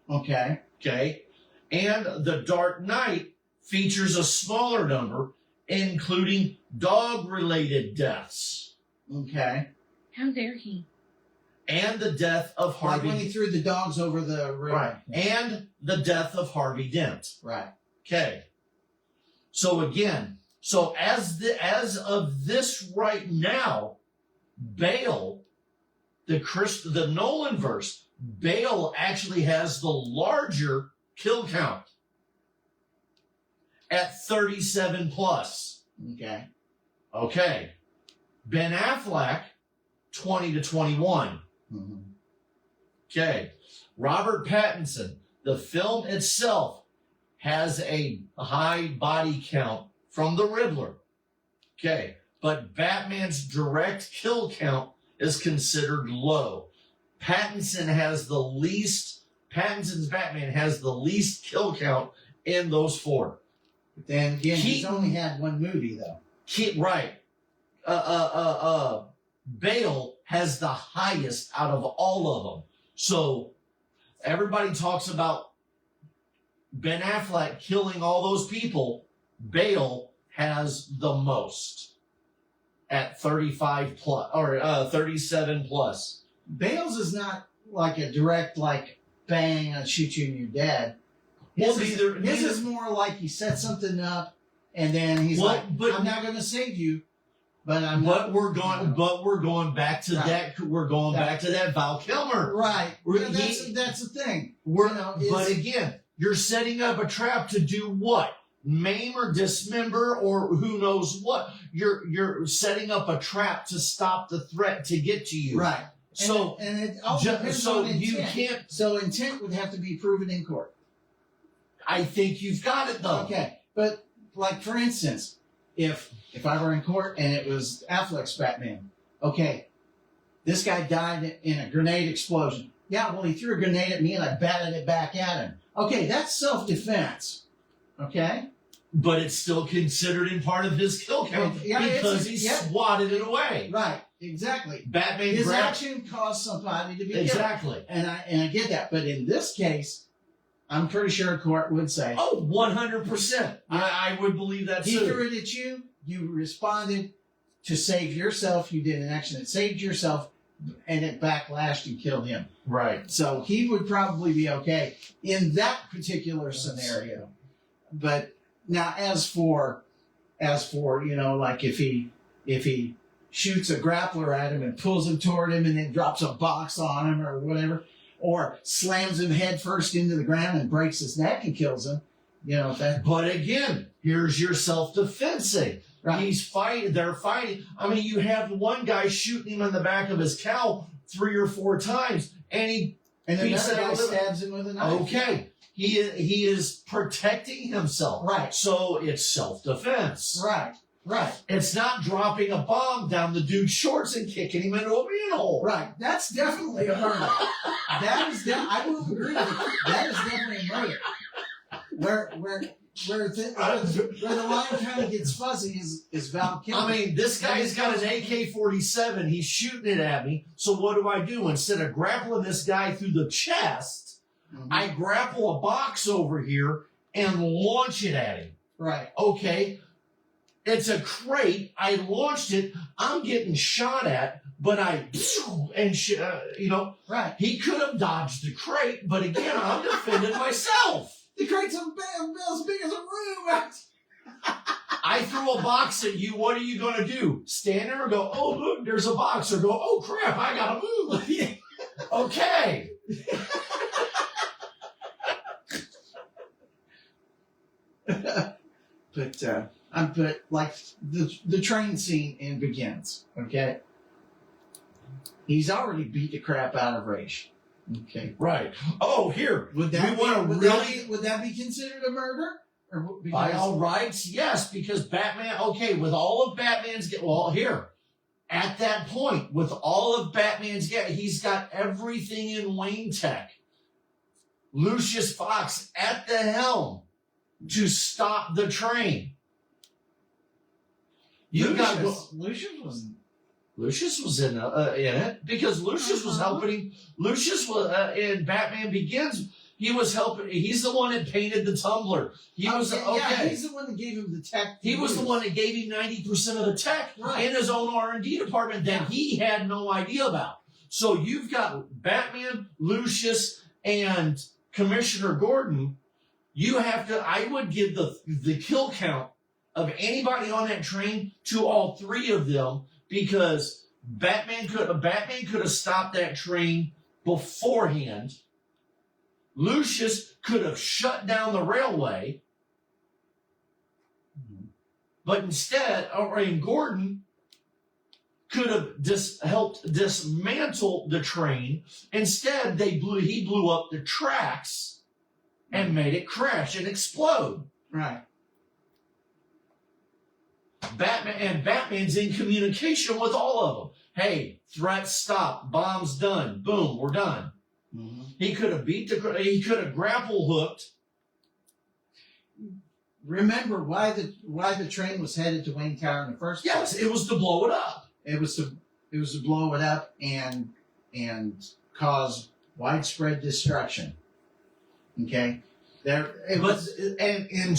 Okay. Okay, and The Dark Knight features a smaller number, including dog-related deaths Okay. How dare he? and the death of Like Harvey. when he threw the dogs over the river. Right, and the death of Harvey Dent. Right. Okay. So again, as of this right now, Bale, the Nolan verse, Bale actually has the larger kill count at 37 plus. Okay. Okay. Ben Affleck, 20 to 21. Mm-hmm. Okay. Robert Pattinson, the film itself has a high body count from the Riddler. Okay. But Batman's direct kill count is considered low. Pattinson's Batman has the least kill count in those 4. But then again, he's Keaton- only had one movie though. Right. Bale has the highest out of all of them. So everybody talks about Ben Affleck killing all those people. Bale has the most at 35 plus or 37 plus. Bale's is not like a direct bang, I shoot you and you're dead. Well, His neither- is more like he set something up and then he's Well, like, but- I'm not going to save you, but I'm But not. we're going back to Right. that. We're going back to that Val Kilmer. Right. We're- Yeah, that's the thing. We're, You know, but is- again, You're setting up a trap to do what? Maim or dismember or who knows what. You're setting up a trap to stop the threat to get to you. Right. So and it all depends on intent. you can't. So intent would have to be proven in court. I think you've got it though. Okay, but like for instance, if I were in court and it was Affleck's Batman, okay, this guy died in a grenade explosion. Yeah, well, he threw a grenade at me and I batted it back at him. Okay, that's self-defense. Okay? But it's still considered in part of his kill count because he swatted it away. Right, exactly. Batman his action caused somebody to be killed. Exactly. And I get that. But in this case, I'm pretty sure a court would say, oh, 100%. I would believe that he too. threw it at you, you responded to save yourself, you did an action that saved yourself, and it backlashed and killed him. Right. So he would probably be okay in that particular scenario. But now as for like if he shoots a grappler at him and pulls him toward him and then drops a box on him or whatever, or slams him head first into the ground and breaks his neck and kills him, But again, here's your self-defensing. Right. He's fighting. They're fighting. I mean, you have one guy shooting him in the back of his cowl 3 or 4 times, and another guy stabs him with a knife. Okay, he is protecting himself. Right. So it's self-defense. Right. Right. It's not dropping a bomb down the dude's shorts and kicking him into a manhole. Right. That's definitely a murder. I will agree with you. That is definitely a murder. Where the line kind of gets fuzzy is Val Kilmer. I mean, this guy's got an AK-47. He's shooting it at me. So what do? Instead of grappling this guy through the chest, I grapple a box over here and launch it at him. Right. Okay. It's a crate. I launched it. I'm getting shot at, but Right. he could have dodged the crate, but again, I'm defending myself. The crate's as big as a room. I threw a box at you. What are you going to do? Stand there and go, oh, look, there's a box. Or go, oh, crap, I got to move. Okay. But like the train scene in Begins, okay? He's already beat the crap out of Raish. Okay. Right. Oh, here. Would that be considered a murder? Or by all rights, yes, because Batman, with all of Batman's, at that point, with all of Batman's, he's got everything in Wayne Tech. Lucius Fox at the helm to stop the train. Lucius was in it because Lucius was helping him. Lucius was in Batman Begins. He was helping. He's the one that painted the tumbler. Yeah, he's the one that gave him the tech. He was the one that gave him 90% of the tech in his own R&D department that he had no idea about. So you've got Batman, Lucius, and Commissioner Gordon. You have to. I would give the kill count of anybody on that train to all 3 of them. Because Batman could have stopped that train beforehand. Lucius could have shut down the railway. But instead, Gordon could have helped dismantle the train. Instead, he blew up the tracks and made it crash and explode. Right. Batman's in communication with all of them. Hey, threat stopped, bomb's done, boom, we're done. Mm-hmm. He could have grapple hooked. Remember why the train was headed to Wayne Tower in the first place? Yes, it was to blow it up. It was to blow it up and cause widespread destruction. Okay? In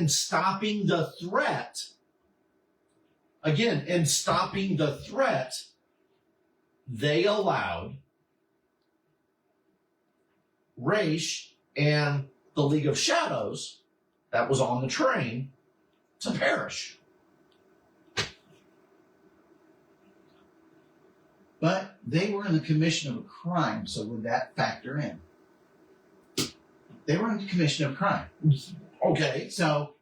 stopping the threat. Again, in stopping the threat, they allowed Raish and the League of Shadows that was on the train to perish. But they were in the commission of a crime, so would that factor in? They were on the commission of crime. Okay. So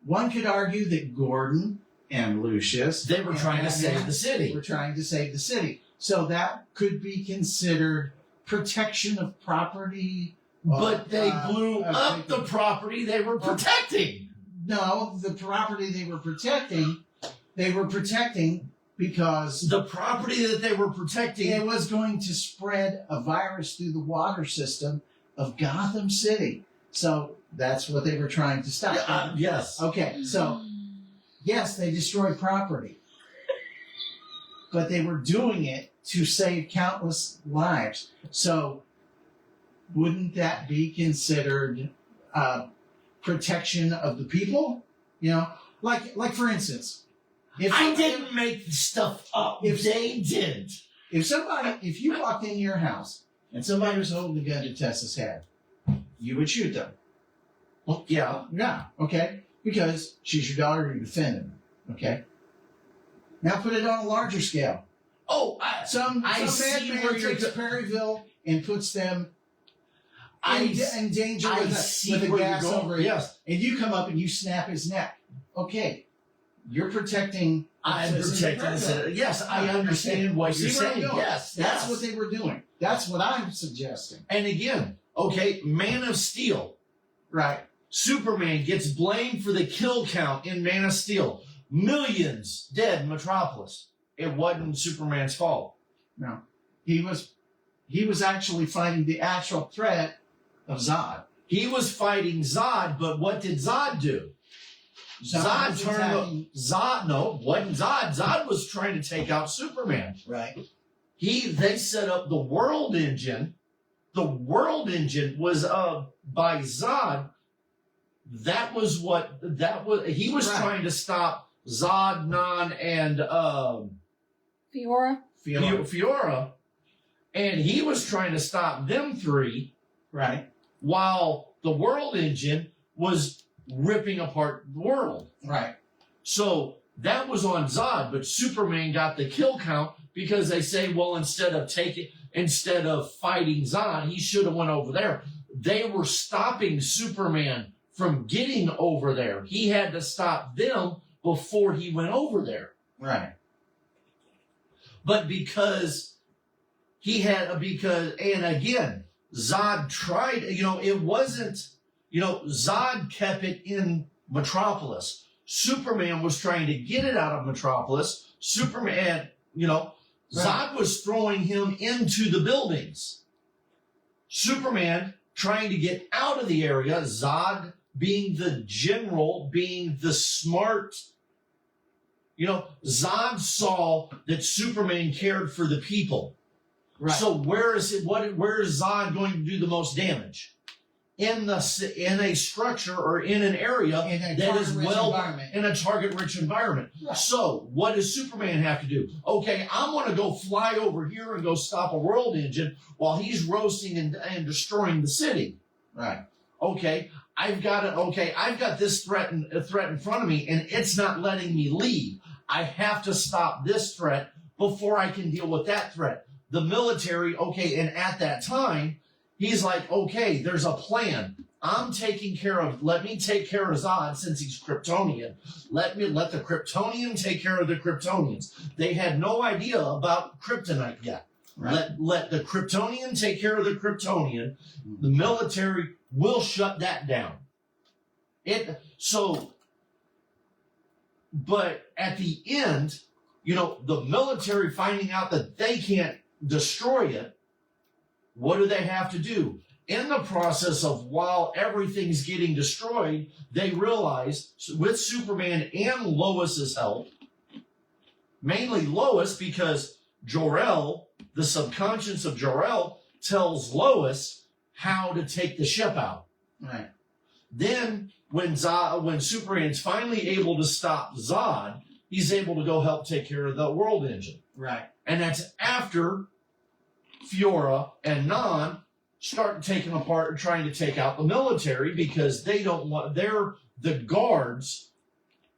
one could argue that Gordon and Lucius, They were trying to save the city. were trying to save the city. So that could be considered protection of property. But they blew of up the property they were protecting. No, the property they were protecting because The property that they were protecting. it was going to spread a virus through the water system of Gotham City. So that's what they were trying to stop. Yes. Okay, so yes, they destroyed property, but they were doing it to save countless lives. So wouldn't that be considered protection of the people? You know, like for instance, I didn't make stuff up. If- They did. if you walked in your house and somebody was holding a gun to Tessa's head, you would shoot them. Well, yeah. Yeah, okay? Because she's your daughter, you're defending her, okay? Now put it on a larger scale. Oh, Some see madman where you're takes Perryville and puts them in danger I with see a where gas you're going. over it. Yes. And you come up and you snap his neck. Okay, you're protecting. I'm citizens of protecting the Perryville. city. Yes, I understand what you're See where I'm saying. going? Yes. That's yes. what they were doing. That's what I'm suggesting. And again, okay, Man of Steel. Right. Superman gets blamed for the kill count in Man of Steel. Millions dead in Metropolis. It wasn't Superman's fault. No. He was actually fighting the actual threat of Zod. He was fighting Zod, but what did Zod do? Zod was turned attacking- Zod. No, wasn't Zod. Zod was trying to take out Superman. Right. They set up the World Engine. The World Engine was by Zod. He was Right. trying to stop Zod, Non, and Fiora. Fiora, and he was trying to stop them three, Right. while the World Engine was ripping apart the world. Right. So that was on Zod, but Superman got the kill count because they say, well, instead of fighting Zod, he should have went over there. They were stopping Superman from getting over there. He had to stop them before he went over there. Right. But because and again, Zod tried, it wasn't, Zod kept it in Metropolis. Superman was trying to get it out of Metropolis. Superman, Zod was throwing him into the buildings. Superman trying to get out of the area, Zod being the general, being the smart, Zod saw that Superman cared for the people. Right. So where is Zod going to do the most damage? In a structure or in an area In a that is target-rich environment. in a target-rich environment. Right. So what does Superman have to do? Okay, I'm going to go fly over here and go stop a World Engine while he's roasting and destroying the city. Right. Okay, I've got this threat in front of me, and it's not letting me leave. I have to stop this threat before I can deal with that threat. The military, okay, and at that time, he's like, okay, there's a plan. Let me take care of Zod since he's Kryptonian. Let the Kryptonian take care of the Kryptonians. They had no idea about kryptonite yet. Right. Let the Kryptonian take care of the Kryptonian. The military will shut that down. But at the end, the military finding out that they can't destroy it, what do they have to do? In the process of while everything's getting destroyed, they realize with Superman and Lois's help, mainly Lois, because Jor-El, the subconscious of Jor-El, tells Lois how to take the ship out. Right. Then when Superman's finally able to stop Zod, he's able to go help take care of the World Engine. Right. And that's after Fiora and Non start taking apart and trying to take out the military because they're the guards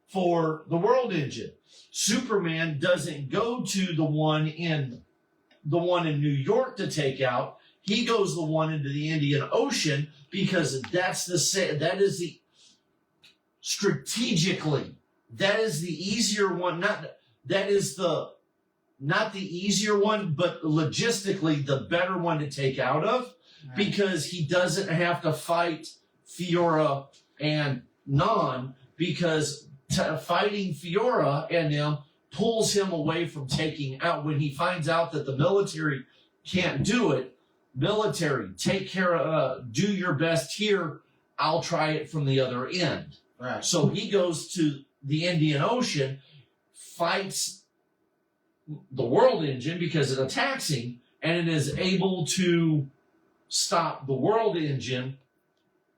for the World Engine. Superman doesn't go to the one in New York to take out. he goes the one into the Indian Ocean because strategically, that is the easier one. Not the easier one, but logistically the better one to take out of, because he doesn't have to fight Fiora and Non, because fighting Fiora and them pulls him away from taking out. When he finds out that the military can't do it, military, take care of, do your best here, I'll try it from the other end. Right. So he goes to the Indian Ocean, fights the World Engine because it attacks him, and it is able to stop the World Engine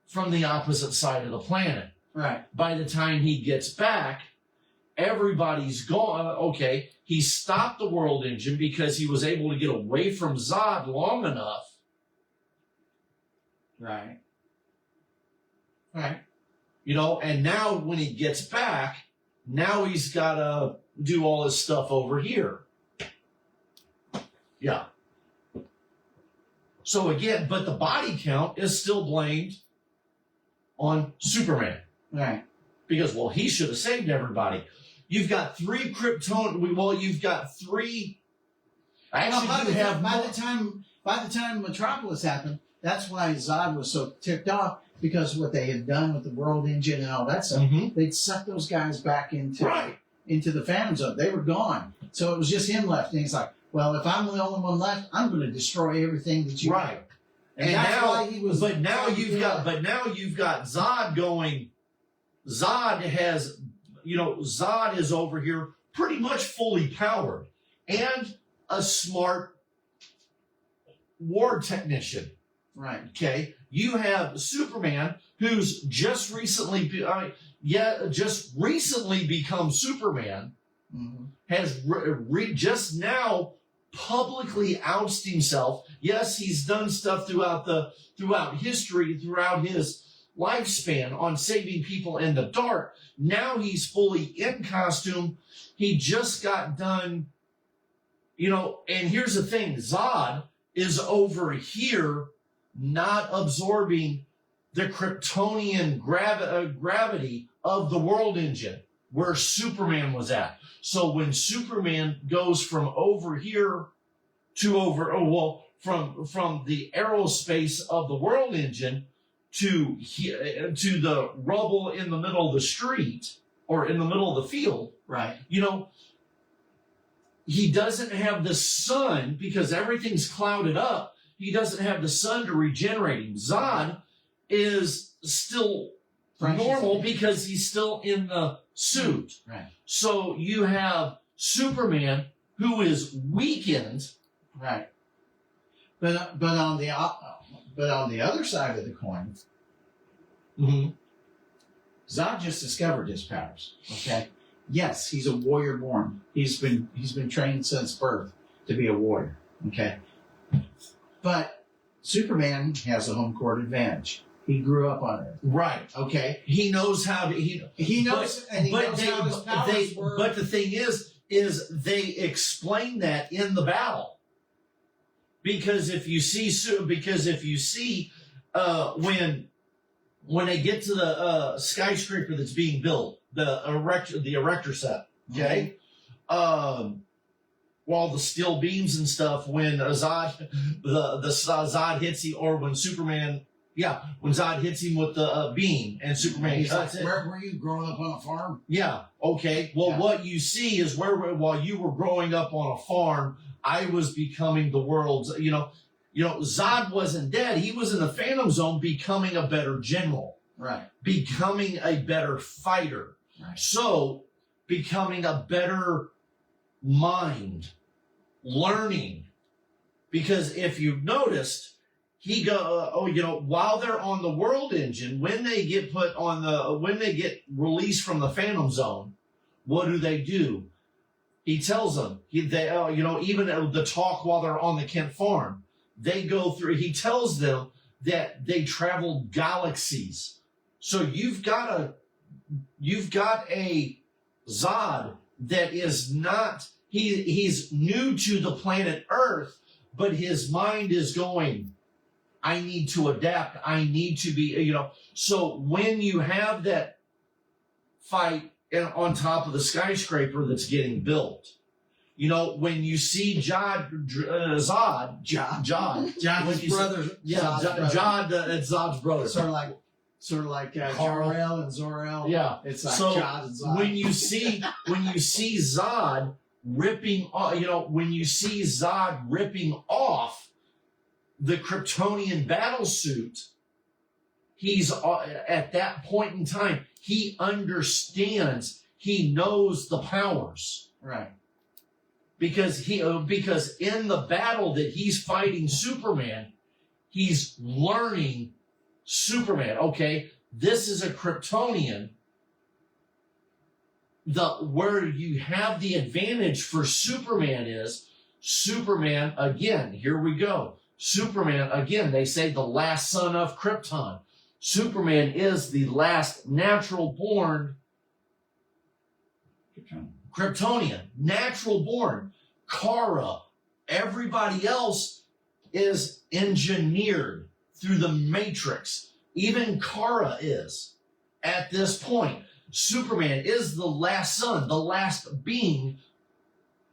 from the opposite side of the planet. Right. By the time he gets back, everybody's gone. Okay, he stopped the World Engine because he was able to get away from Zod long enough. Right. Right. You know, and now when he gets back, now he's got to do all his stuff over here. Yeah. So again, but the body count is still blamed on Superman. Right. Because, well, he should have saved everybody. You've got 3 Krypton. Well, you've got 3. Actually, by the time Metropolis happened, that's why Zod was so ticked off, because what they had done with the World Engine and all that stuff, they'd sucked those guys back into the Phantom Zone. They were gone, so it was just him left. And he's like, "Well, if I'm the only one left, I'm going to destroy everything that you." Right. And that's now, why he was. But now you've got Zod going. Zod has, Zod is over here pretty much fully powered and a smart war technician. Right. Okay. You have Superman, who's just recently become Superman, has just now publicly ousted himself. Yes, he's done stuff throughout history, throughout his lifespan on saving people in the dark. Now he's fully in costume. He just got done, and here's the thing, Zod is over here not absorbing the Kryptonian gravity of the World Engine where Superman was at. So when Superman goes from over here to from the aerospace of the World Engine to the rubble in the middle of the street or in the middle of the field, right? He doesn't have the sun because everything's clouded up. He doesn't have the sun to regenerate him. Zod is still normal because he's still in the suit. Right. So you have Superman who is weakened. Right. But on the other side of the coin, Zod just discovered his powers. Okay. Yes, he's a warrior born. He's been trained since birth to be a warrior. Okay. But Superman has a home court advantage. He grew up on Earth. Right. Okay. He knows how to. He knows how his powers work. But the thing is they explain that in the battle. Because if you see, when they get to the skyscraper that's being built, the erector set, okay, while the steel beams and stuff, when Zod hits him, or when Superman, when Zod hits him with the beam and Superman cuts it. Where were you growing up on a farm? Yeah. Okay. Well, what you see is while you were growing up on a farm, I was becoming the world's, Zod wasn't dead. He was in the Phantom Zone becoming a better general. Right. Becoming a better fighter. Right. So, becoming a better mind. Learning. Because if you've noticed, while they're on the World Engine, when they get released from the Phantom Zone, what do? He tells them, even the talk while they're on the Kent farm, they go through, he tells them that they traveled galaxies. So you've got a Zod that is not, he's new to the planet Earth, but his mind is going, I need to adapt. I need to be, So when you have that fight on top of the skyscraper that's getting built, when you see Jod's brother. That's Zod's brother. Sort of like Jor-El and Zor-El. Yeah. It's like So Jod and Zod. when you see Zod ripping off the Kryptonian battle suit, he's at that point in time, he understands, he knows the powers. Right. Because in the battle that he's fighting Superman, he's learning Superman. Okay, this is a Kryptonian. Where you have the advantage for Superman is Superman again. Here we go. Superman again. They say the last son of Krypton. Superman is the last natural born Kryptonian, natural born. Kara, everybody else is engineered through the Matrix. Even Kara is at this point. Superman is the last son, the last being,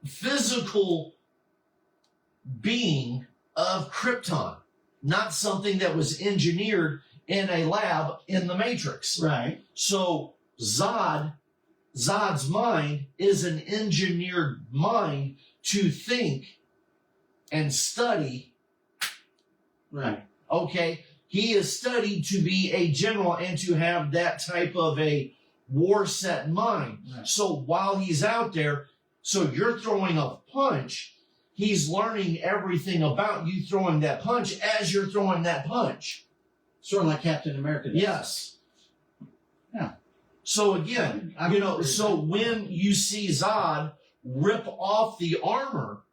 physical being of Krypton, not something that was engineered in a lab in the Matrix. Right. So Zod's mind is an engineered mind to think and study. Right. Okay. He is studied to be a general and to have that type of a war set mind. Right. So while he's out there, so you're throwing a punch, he's learning everything about you throwing that punch as you're throwing that punch. Sort of like Captain America does. Yes. Yeah. So again, so when you see Zod rip off the armor,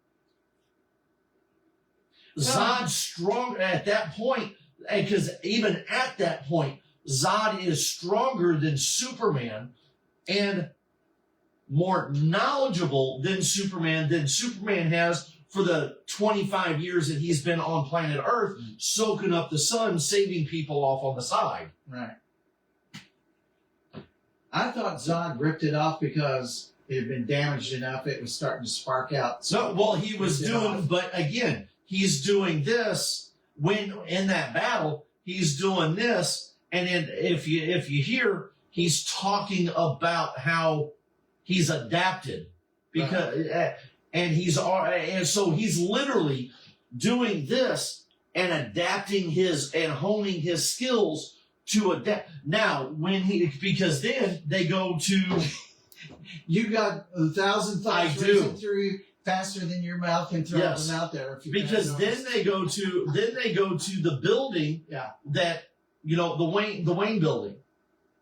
Zod's strong at that point, because even at that point, Zod is stronger than Superman and more knowledgeable than Superman has for the 25 years that he's been on planet Earth, soaking up the sun, saving people off on the side. Right. I thought Zod ripped it off because it had been damaged enough, it was starting to spark out. So, well, he was doing, but again, he's doing this when in that battle, he's doing this. And then if you hear, he's talking about how he's adapted because, and so he's literally doing this and adapting and honing his skills to adapt. Now, because then they go to, you got 1,000 thoughts racing through you faster than your mouth can throw them out there. Because then they go to the building that, the Wayne building,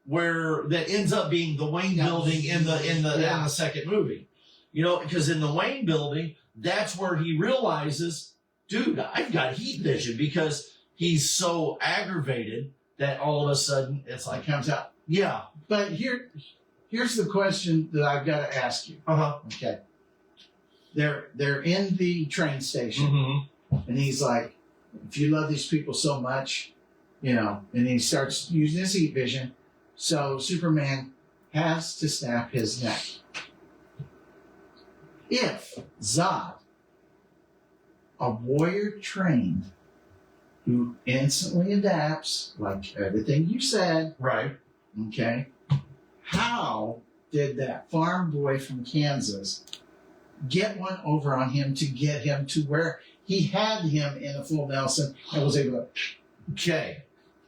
where that ends up being the Wayne building in the second movie. Because in the Wayne building, that's where he realizes, dude, I've got heat vision, because he's so aggravated that all of a sudden it's like, it comes out. Yeah. But here's the question that I've got to ask you. Uh-huh. Okay. They're in the train station, Mm-hmm. and he's like, if you love these people so much, and he starts using his heat vision, so Superman has to snap his neck. If Zod, a warrior trained, who instantly adapts, like everything you said, Right. okay, how did that farm boy from Kansas get one over on him to get him to where he had him in a full Nelson and was able to... Okay.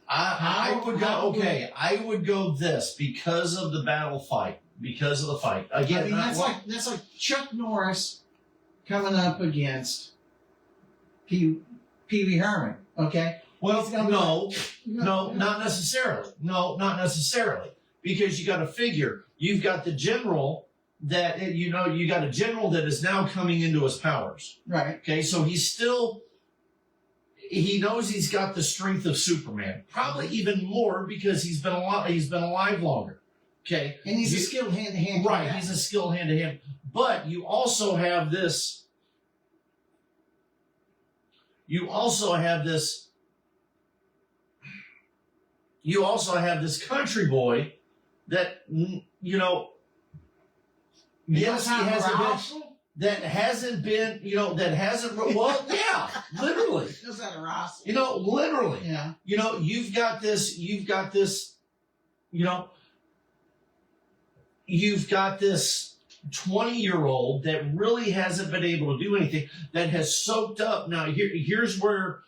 I would go this because of the battle fight, because of the fight. Again, I mean, that's like Chuck Norris coming up against Pee Wee Herman. Okay. Well, no, not necessarily. No, not necessarily, because you got to figure you've got the general that you got a general that is now coming into his powers. Right. Okay, so he knows he's got the strength of Superman, probably even more because he's been alive longer. Okay, and he's a skilled hand-to-hand. Right, he's a skilled hand-to-hand. But you also have this you also have this country boy that, you know, yes, he hasn't been, that hasn't been, you know, that hasn't, well, yeah, literally. Is that a Ross? You know, literally. Yeah. You know, you've got this, you know, you've got this 20-year-old that really hasn't been able to do anything, that has soaked up. Now, here's where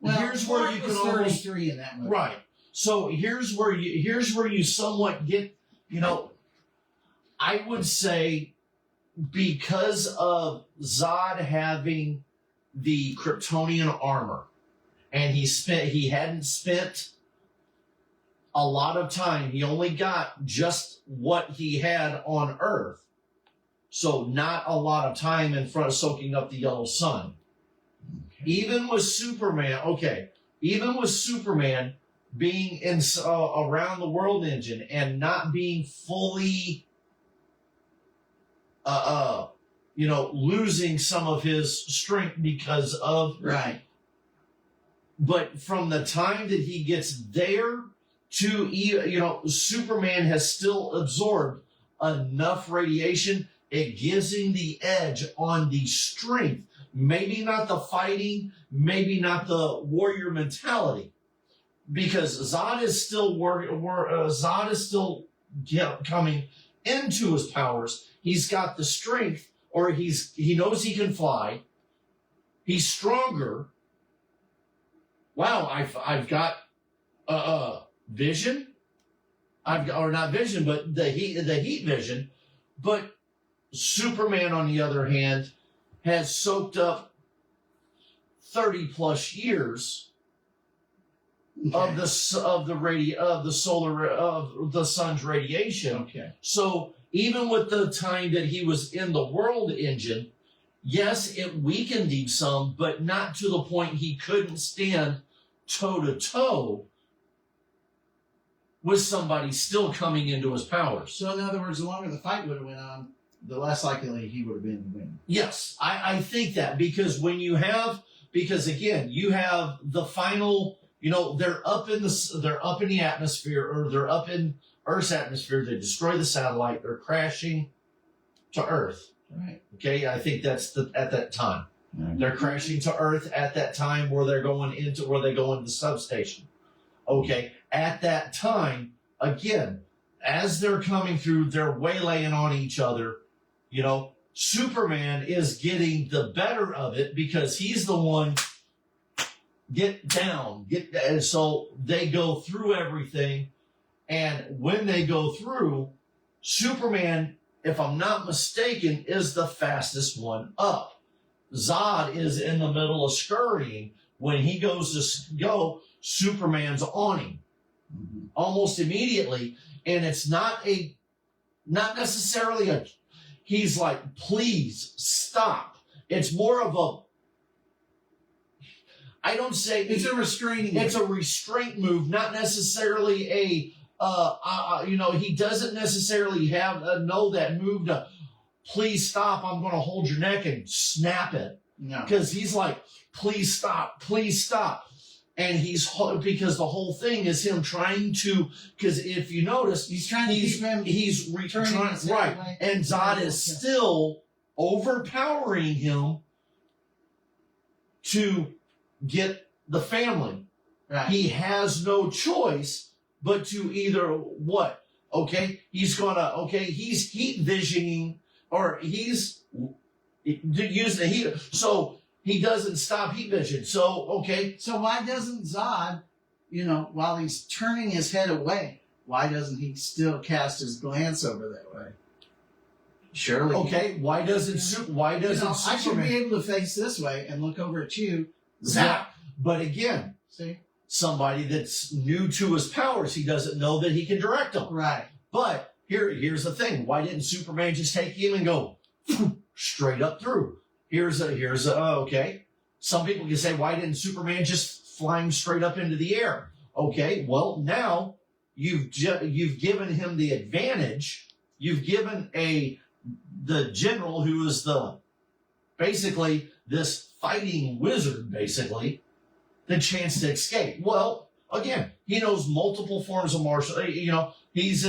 you can almost 33 in that movie. right. So here's where you somewhat get, you know, I would say because of Zod having the Kryptonian armor, and he hadn't spent a lot of time. He only got just what he had on Earth. So not a lot of time in front of soaking up the yellow sun. Okay. Even with Superman being in around the world engine and not being fully, you know, losing some of his strength because of Right. But from the time that he gets there to, you know, Superman has still absorbed enough radiation. It gives him the edge on the strength. Maybe not the fighting, maybe not the warrior mentality, because Zod is still coming into his powers. He's got the strength, or he knows he can fly. He's stronger. Wow, I've got vision. Or not vision, but the heat vision. But Superman, on the other hand, has soaked up 30 plus years of the sun's radiation. Okay. So even with the time that he was in the world engine, yes, it weakened him some, but not to the point he couldn't stand toe to toe with somebody still coming into his powers. So in other words, the longer the fight would have went on, the less likely he would have been to win. Yes, I think that, because again, you have the final, you know, they're up in the atmosphere, or they're up in Earth's atmosphere. They destroy the satellite. They're crashing to Earth. Right. Okay, I think that's at that time. Right. They're crashing to Earth at that time where they go into the substation. Okay, at that time, again, as they're coming through, they're waylaying on each other. You know, Superman is getting the better of it because he's the one and so they go through everything. And when they go through, Superman, if I'm not mistaken, is the fastest one up. Zod is in the middle of scurrying. When he goes to go, Superman's on him almost immediately. And it's not necessarily he's like, please stop. It's more of it's a restraining. It's a restraint move, not necessarily you know, he doesn't necessarily know that move to, please stop, I'm going to hold your neck and snap it. No. Because he's like, please stop. And because the whole thing is him trying to, because if you notice, he's trying to keep him. He's returning, right. And Zod is still overpowering him to get the family. Right. He has no choice but to either what? Okay, he's heat visioning, or he's using the heat, so he doesn't stop heat vision. So, okay. So why doesn't Zod, you know, while he's turning his head away, why doesn't he still cast his glance over that way? Surely. Okay, why doesn't Superman? I should be able to face this way and look over at you. Zap. But again, see, somebody that's new to his powers, he doesn't know that he can direct them. Right. But here's the thing: why didn't Superman just take him and go straight up through? Okay. Some people can say, why didn't Superman just fly him straight up into the air? Okay. Well, now you've given him the advantage. You've given the general, who is the basically this fighting wizard, basically, the chance to escape. Well, again, he knows multiple forms of martial. He's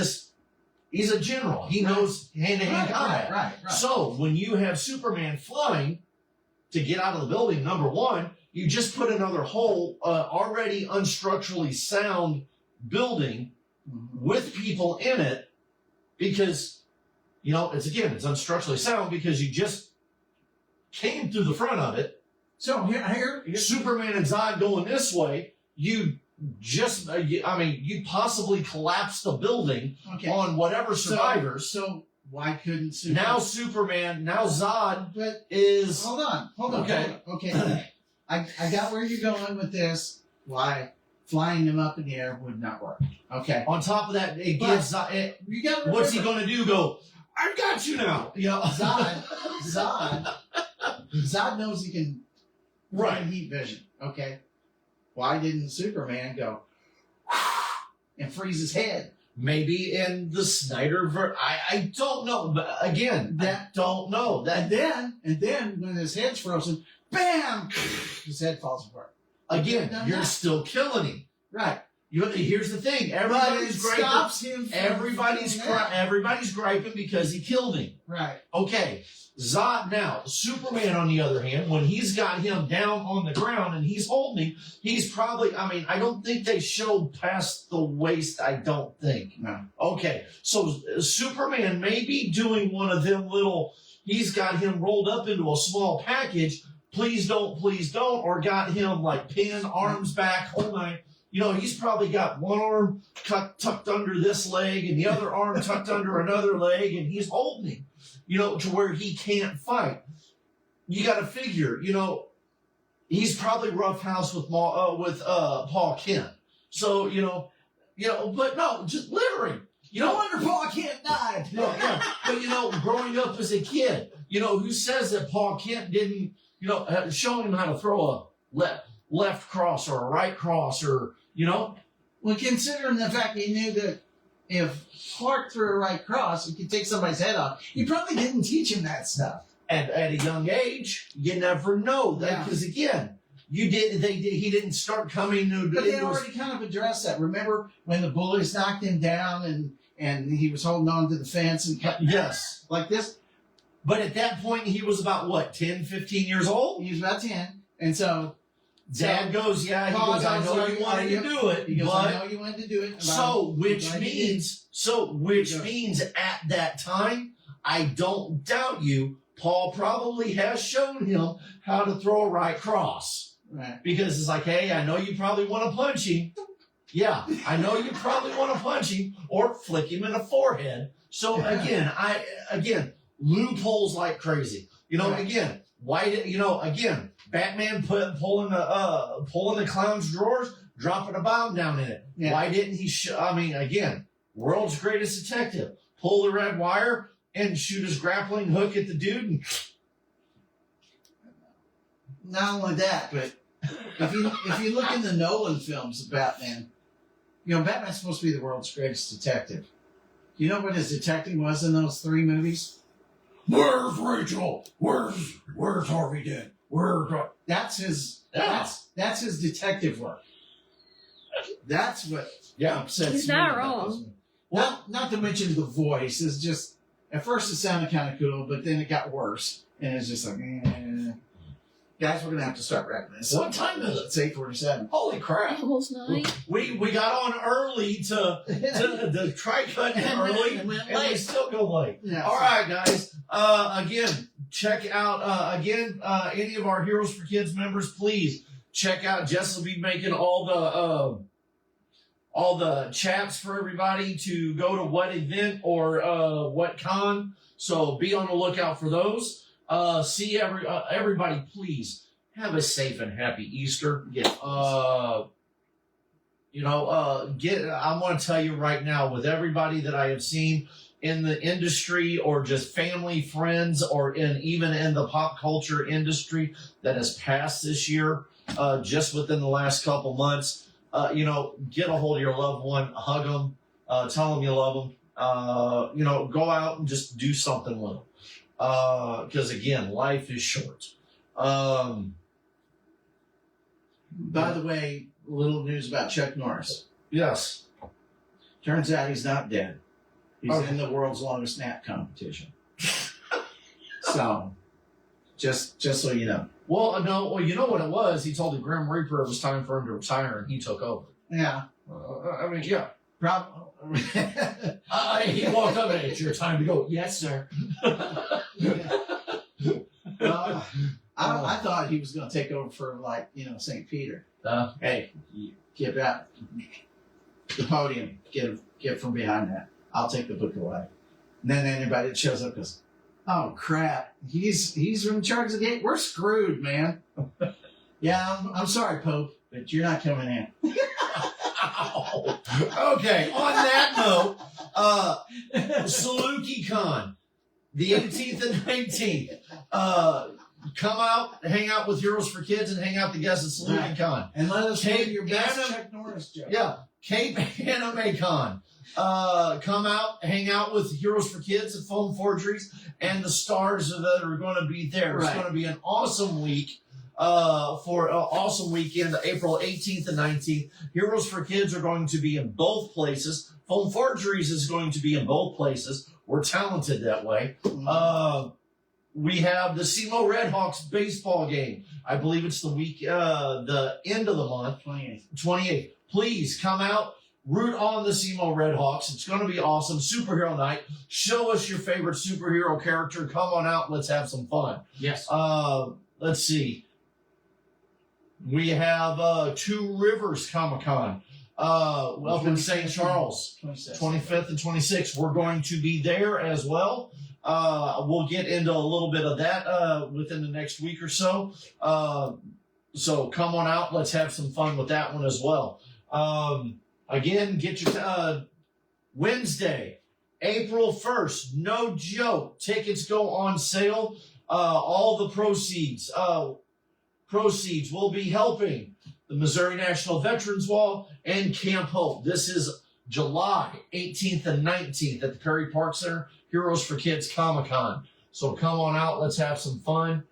a general. He knows hand-to-hand combat. Right. So when you have Superman flying to get out of the building, number one, you just put another whole already unstructurally sound building with people in it because, it's unstructurally sound because you just came through the front of it. So here Superman and Zod going this way, you possibly collapse the building on whatever survivors. So why couldn't Superman? Now Zod But is... Hold on. Okay. I got where you're going with this. Why flying them up in the air would not work. Okay. On top of that, it gives Zod... What's he going to do? Go, I've got you now. Zod knows he can right. Heat vision. Okay. Why didn't Superman go and freeze his head? Maybe in the Snyder I don't know. But again, I don't know. And then when his head's frozen, bam! His head falls apart. Again, you're still killing him. Right. Here's the thing. Everybody's griping. Stops him. Everybody's griping because he killed him. Right. Okay. Zod now. Superman, on the other hand, when he's got him down on the ground and he's holding him, he's probably, I don't think they showed past the waist, I don't think. No. Okay. So Superman may be doing one of them little, he's got him rolled up into a small package, please don't, or got him like pinned, arms back, whole nine. He's probably got one arm tucked under this leg and the other arm tucked under another leg, and he's holding him, to where he can't fight. You got to figure, he's probably roughhouse with Paul Kent. So, but no, just littering. No wonder Paul Kent died. But, growing up as a kid, who says that Paul Kent didn't, showing him how to throw a left cross or a right cross or, Well, considering the fact he knew that if Clark threw a right cross, he could take somebody's head off. You probably didn't teach him that stuff. At a young age, you never know that because again, he didn't start coming to. But they already kind of addressed that. Remember when the bullies knocked him down and he was holding on to the fence and cut like this? But at that point, he was about what, 10, 15 years old? He was about 10, and so. Dad goes, I know you wanted to do it. He goes, I know you wanted to do it. Which means at that time, I don't doubt you, Paul probably has shown him how to throw a right cross. Right. Because it's like, hey, I know you probably want to punch him. Yeah, I know you probably want to punch him or flick him in the forehead. So again, loopholes like crazy. Again, Batman pulling the clown's drawers, dropping a bomb down in it. Yeah. Why didn't he? Again, world's greatest detective, pull the red wire and shoot his grappling hook at the dude. And not only that, but if you look in the Nolan films of Batman, Batman's supposed to be the world's greatest detective. You know what his detecting was in those 3 movies? Where's Rachel? Where's Harvey Dent? That's his detective work. That's what upsets me. He's not wrong. Well, not to mention the voice is just at first it sounded kind of cool, but then it got worse, and it's just like, guys, we're gonna have to start wrapping this. What time is it? It's 8:47. Holy crap! Almost 9. We got on early to try cutting early, and we still go late. Yeah, all right, guys. Again, check out any of our Heroes for Kids members. Please check out. Jess will be making all the chats for everybody to go to what event or what con. So be on the lookout for those. See everybody. Please have a safe and happy Easter. I want to tell you right now, with everybody that I have seen in the industry or just family, friends, or even in the pop culture industry that has passed this year, just within the last couple months, get a hold of your loved one, hug them, tell them you love them, go out and just do something with them. Because again, life is short. By the way, little news about Chuck Norris. Yes. Turns out he's not dead. He's Okay. in the world's longest nap competition. So, just so you know. Well, no. Well, you know what it was. He told the Grim Reaper it was time for him to retire, and he took over. Yeah. I mean, yeah. He walked up and it's your time to go. Yes, sir. Well, I thought he was going to take over for, St. Peter. Hey, you get out the podium, get from behind that. I'll take the book away. And then anybody that shows up goes, oh crap, he's in charge of the gate. We're screwed, man. Yeah, I'm sorry, Pope, but you're not coming in. Okay, on that note, Saluki Con, the 18th and 19th. Come out, hang out with Heroes for Kids, and hang out the guests at Saluki Con. And let us know Cape your best Anna- Chuck Norris joke. Yeah, Cape Anime Con. Come out, hang out with Heroes for Kids at Foam Forgeries and the stars that are going to be there. It's Right. going to be an awesome week. For an awesome weekend, April 18th and 19th. Heroes for Kids are going to be in both places. Foam Forgeries is going to be in both places. We're talented that way. We have the SEMO Redhawks baseball game. I believe it's the week, the end of the month, 28th. Please come out, root on the SEMO Redhawks. It's going to be awesome. Superhero night. Show us your favorite superhero character. Come on out. Let's have some fun. Yes. Let's see. We have Two Rivers Comic-Con up in St. Charles, 25th and 26th. We're going to be there as well. We'll get into a little bit of that within the next week or so. So come on out. Let's have some fun with that one as well. Again, get your Wednesday, April 1st. No joke. Tickets go on sale. All the proceeds will be helping the Missouri National Veterans Wall and Camp Hope. This is July 18th and 19th at the Perry Park Center, Heroes for Kids Comic-Con. So come on out. Let's have some fun.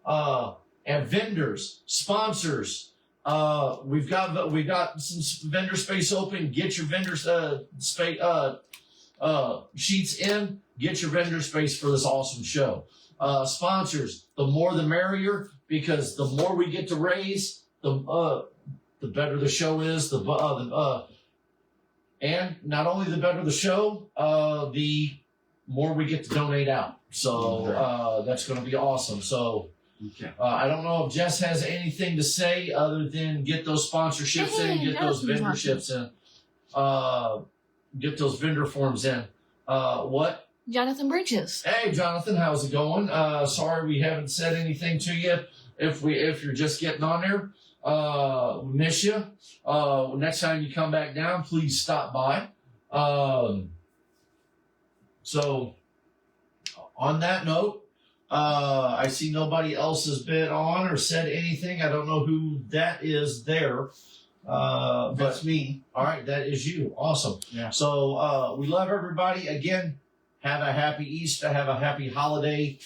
And vendors, sponsors. We've got some vendor space open. Get your vendor sheets in. Get your vendor space for this awesome show. Sponsors, the more the merrier, because the more we get to raise, the better the show is. And not only the better the show, the more we get to donate out. So that's going to be awesome. So Okay. I don't know if Jess has anything to say other than get those sponsorships in, get those vendorships in, get those vendor forms in. What? Jonathan Bridges. Hey, Jonathan, how's it going? Sorry we haven't said anything to you. If you're just getting on there, we miss you. Next time you come back down, please stop by. So, on that note, I see nobody else has been on or said anything. I don't know who that is there. That's me. All right, that is you. Awesome. Yeah. So we love everybody. Again, have a happy Easter. Have a happy holiday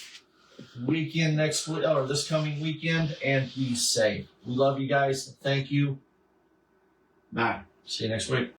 weekend next week or this coming weekend, and be safe. We love you guys. Thank you. Bye. See you next week.